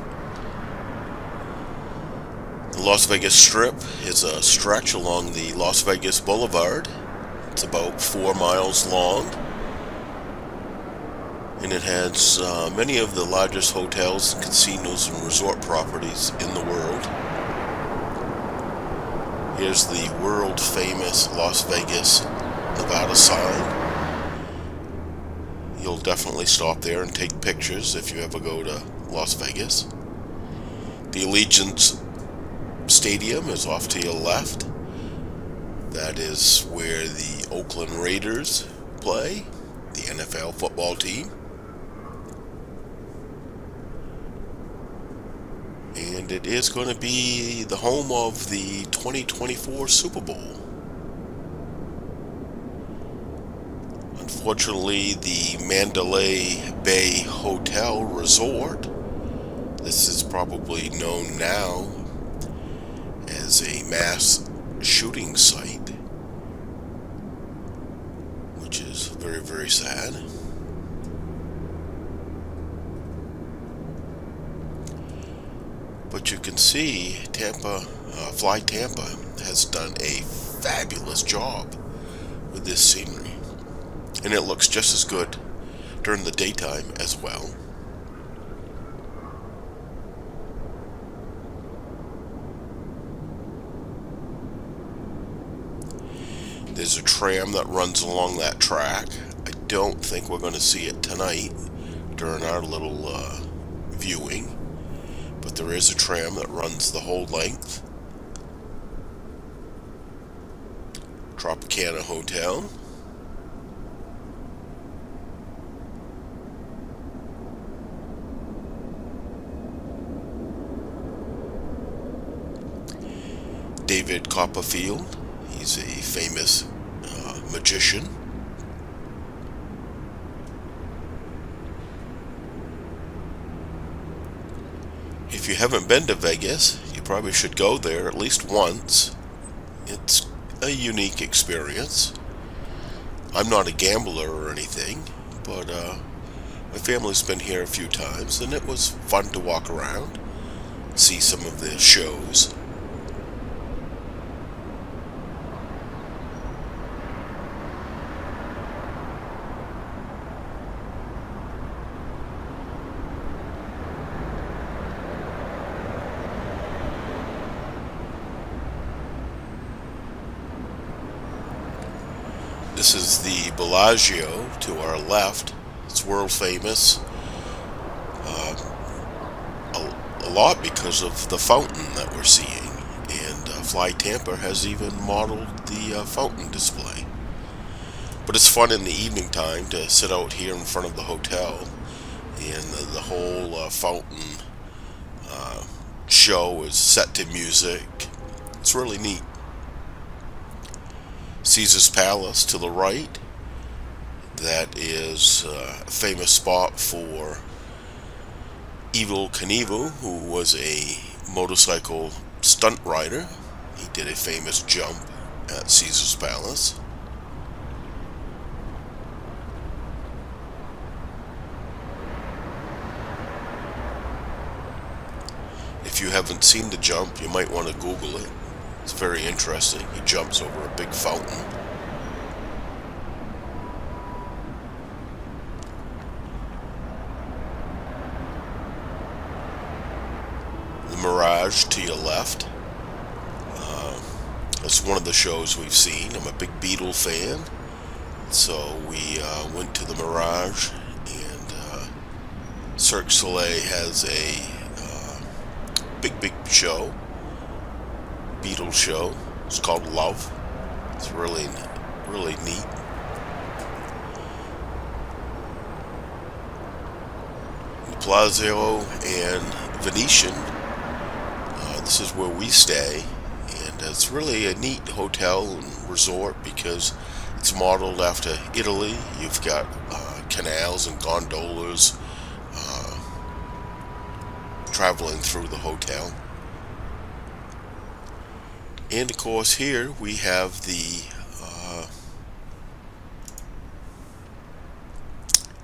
The Las Vegas Strip is a stretch along the Las Vegas Boulevard. It's about 4 miles long, and it has many of the largest hotels, casinos, and resort properties in the world. Here's the world famous Las Vegas, Nevada sign. You'll definitely stop there and take pictures if you ever go to Las Vegas. The Allegiant Stadium is off to your left. That is where the Oakland Raiders play, the NFL football team. And it is going to be the home of the 2024 Super Bowl. Unfortunately, the Mandalay Bay Hotel Resort, this is probably known now as a mass shooting site, which is very, very sad. But you can see Tampa, Fly Tampa has done a fabulous job with this scenery, and it looks just as good during the daytime as well. There's a tram that runs along that track. I don't think we're going to see it tonight during our little viewing, but there is a tram that runs the whole length. Tropicana Hotel. David Copperfield, he's a famous magician. If you haven't been to Vegas, you probably should go there at least once. It's a unique experience. I'm not a gambler or anything, but my family's been here a few times, and it was fun to walk around, see some of the shows. This is the Bellagio to our left. It's world famous, a lot because of the fountain that we're seeing, and Fly Tampa has even modeled the fountain display. But it's fun in the evening time to sit out here in front of the hotel, and the whole fountain show is set to music. It's really neat. Caesar's Palace to the right. That is a famous spot for Evel Knievel, who was a motorcycle stunt rider. He did a famous jump at Caesar's Palace. If you haven't seen the jump, you might want to Google it. It's very interesting. He jumps over a big fountain. The Mirage to your left. That's one of the shows we've seen. I'm a big Beatle fan, so we went to the Mirage, and Cirque du Soleil has a big show. Beatles show. It's called Love. It's really neat. The Palazzo and Venetian. This is where we stay, and it's really a neat hotel and resort because it's modeled after Italy. You've got canals and gondolas traveling through the hotel. And of course here we have the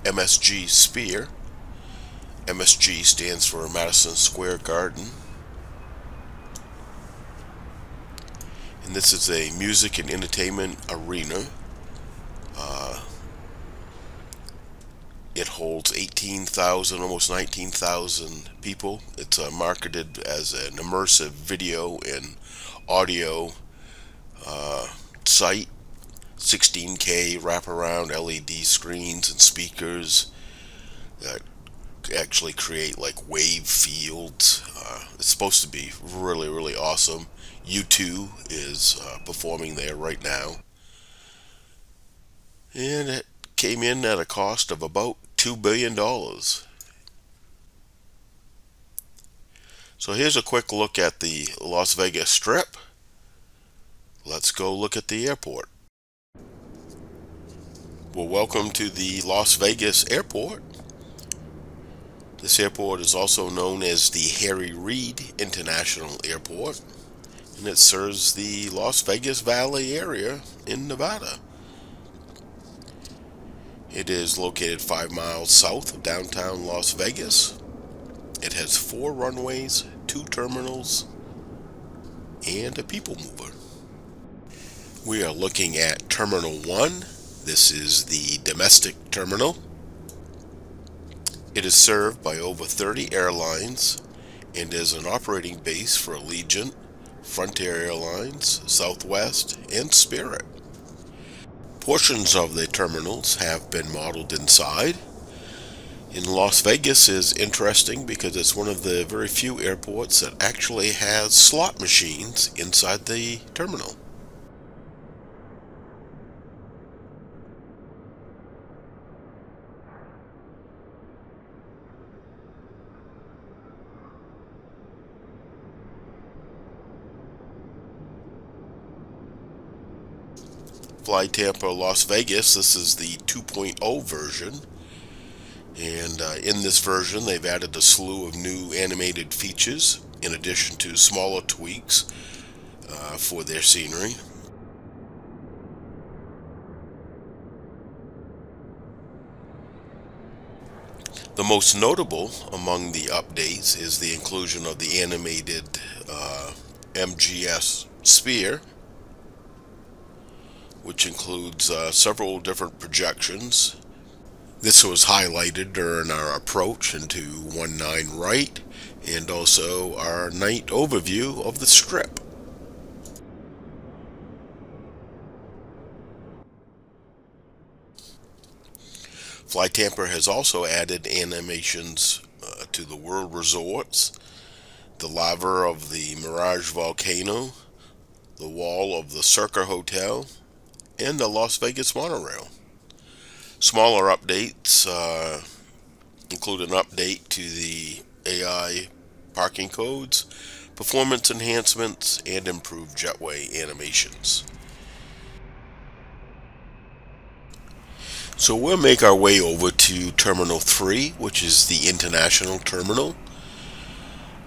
MSG Sphere. MSG stands for Madison Square Garden. And this is a music and entertainment arena. It holds 18,000, almost 19,000 people. It's marketed as an immersive video and audio site. 16K wraparound LED screens and speakers that actually create like wave fields. It's supposed to be really, really awesome. U2 is performing there right now. And it came in at a cost of about $2 billion. So here's a quick look at the Las Vegas Strip. Let's go look at the airport. Well, welcome to the Las Vegas Airport. This airport is also known as the Harry Reid International Airport, and it serves the Las Vegas Valley area in Nevada. It is located 5 miles south of downtown Las Vegas. It has 4 runways, 2 terminals, and a people mover. We are looking at Terminal 1. This is the domestic terminal. It is served by over 30 airlines and is an operating base for Allegiant, Frontier Airlines, Southwest, and Spirit. Portions of the terminals have been modeled inside. And Las Vegas is interesting because it's one of the very few airports that actually has slot machines inside the terminal. Fly Tampa Las Vegas. This is the 2.0 version, and in this version they've added a slew of new animated features in addition to smaller tweaks for their scenery. The most notable among the updates is the inclusion of the animated MGS Sphere, which includes several different projections. This was highlighted during our approach into 19 right and also our night overview of the Strip. Fly Tampa has also added animations to the world resorts, the lava of the Mirage volcano, the wall of the Circa Hotel, and the Las Vegas monorail. Smaller updates include an update to the AI parking codes, performance enhancements, and improved jetway animations. So we'll make our way over to Terminal 3, which is the international terminal.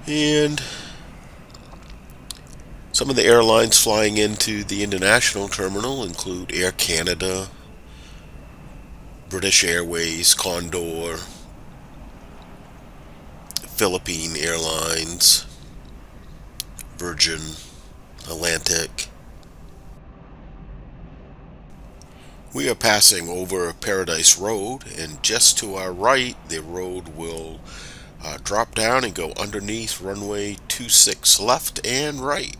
And some of the airlines flying into the international terminal include Air Canada, British Airways, Condor, Philippine Airlines, Virgin, Atlantic. We are passing over Paradise Road, and just to our right, the road will drop down and go underneath runway 26 left and right.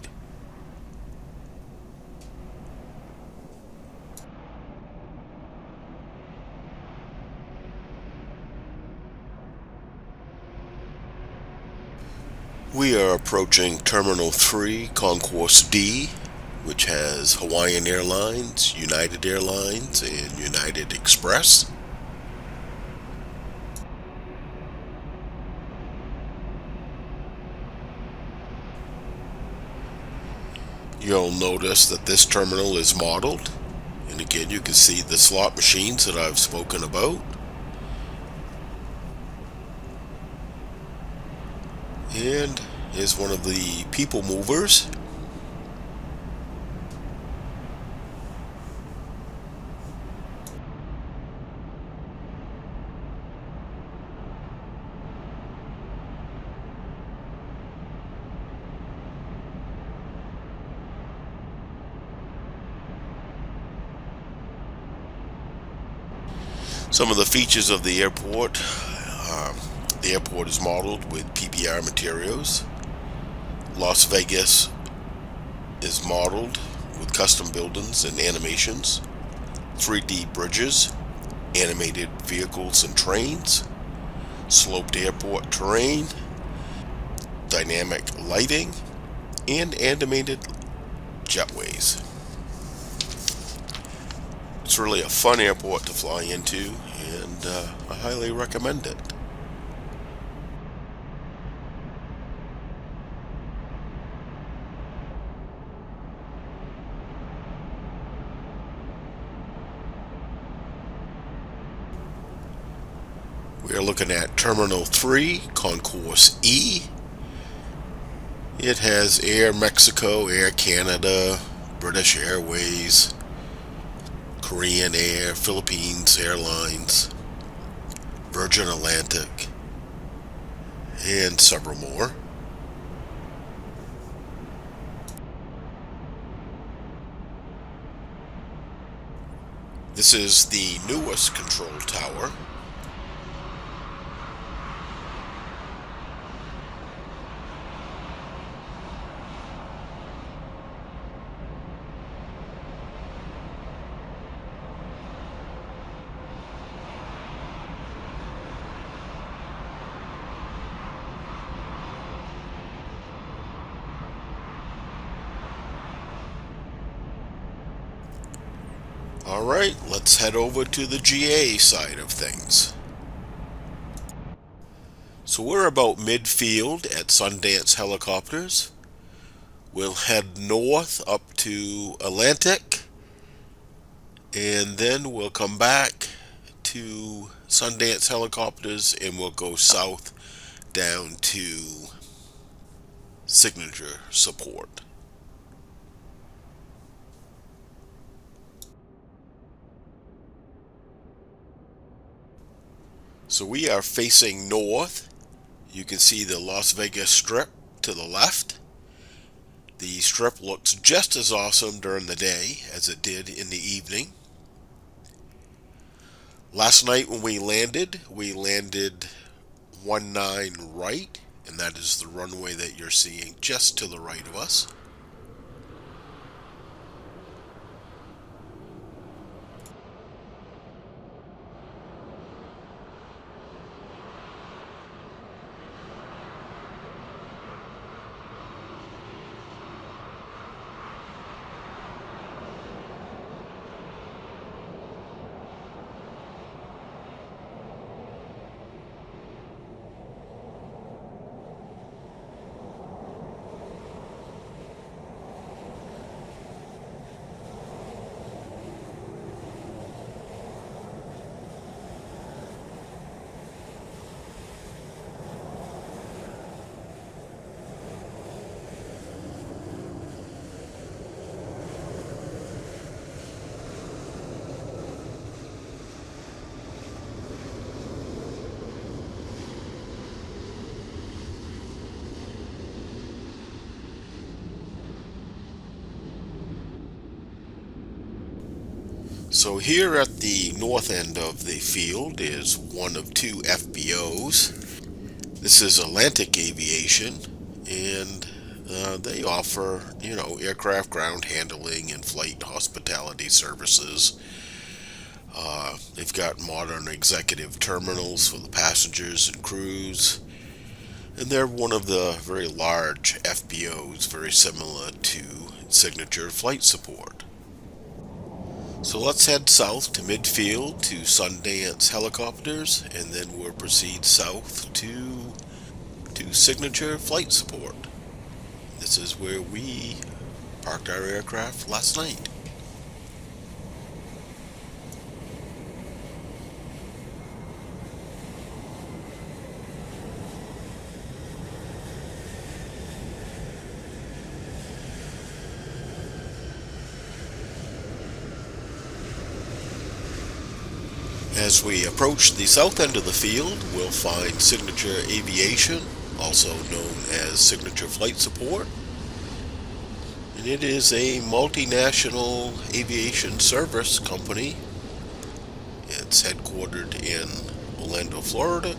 We are approaching Terminal 3, Concourse D, which has Hawaiian Airlines, United Airlines, and United Express. You'll notice that this terminal is modeled, and again you can see the slot machines that I've spoken about. And is one of the people movers. Some of the features of the airport. The airport is modeled with PBR materials. Las Vegas is modeled with custom buildings and animations, 3D bridges, animated vehicles and trains, sloped airport terrain, dynamic lighting, and animated jetways. It's really a fun airport to fly into, and I highly recommend it. We are looking at Terminal 3, Concourse E. It has Air Mexico, Air Canada, British Airways, Korean Air, Philippines Airlines, Virgin Atlantic, and several more. This is the newest control tower. Alright, let's head over to the GA side of things. So we're about midfield at Sundance Helicopters. We'll head north up to Atlantic, and then we'll come back to Sundance Helicopters and we'll go south down to Signature Support. So we are facing north. You can see the Las Vegas Strip to the left. The strip looks just as awesome during the day as it did in the evening. Last night when we landed 19 right, and that is the runway that you're seeing just to the right of us. So here at the north end of the field is one of two FBOs. This is Atlantic Aviation, and they offer, aircraft ground handling and flight hospitality services. They've got modern executive terminals for the passengers and crews, and they're one of the very large FBOs, very similar to Signature Flight Support. So let's head south to midfield to Sundance Helicopters, and then we'll proceed south to Signature Flight Support. This is where we parked our aircraft last night. As we approach the south end of the field, we'll find Signature Aviation, also known as Signature Flight Support. And it is a multinational aviation service company. It's headquartered in Orlando, Florida,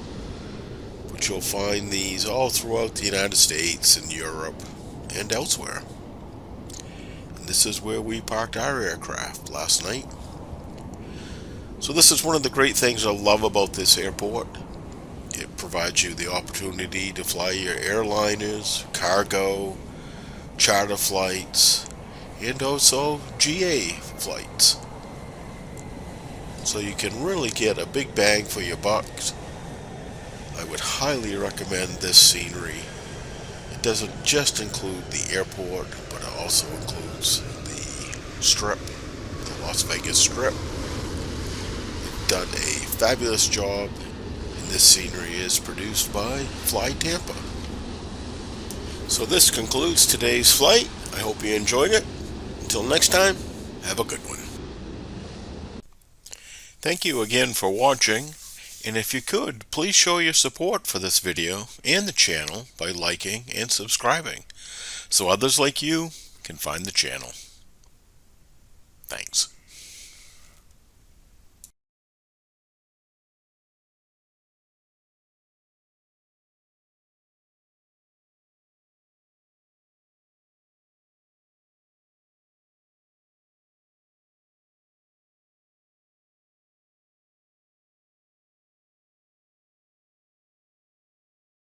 but you'll find these all throughout the United States and Europe and elsewhere. And this is where we parked our aircraft last night. So this is one of the great things I love about this airport. It provides you the opportunity to fly your airliners, cargo, charter flights, and also GA flights. So you can really get a big bang for your bucks. I would highly recommend this scenery. It doesn't just include the airport, but it also includes the Strip, the Las Vegas Strip. Done a fabulous job, and this scenery is produced by Fly Tampa. So this concludes today's flight. I hope you enjoyed it. Until next time, have a good one. Thank you again for watching, and if you could, please show your support for this video and the channel by liking and subscribing, so others like you can find the channel. Thanks.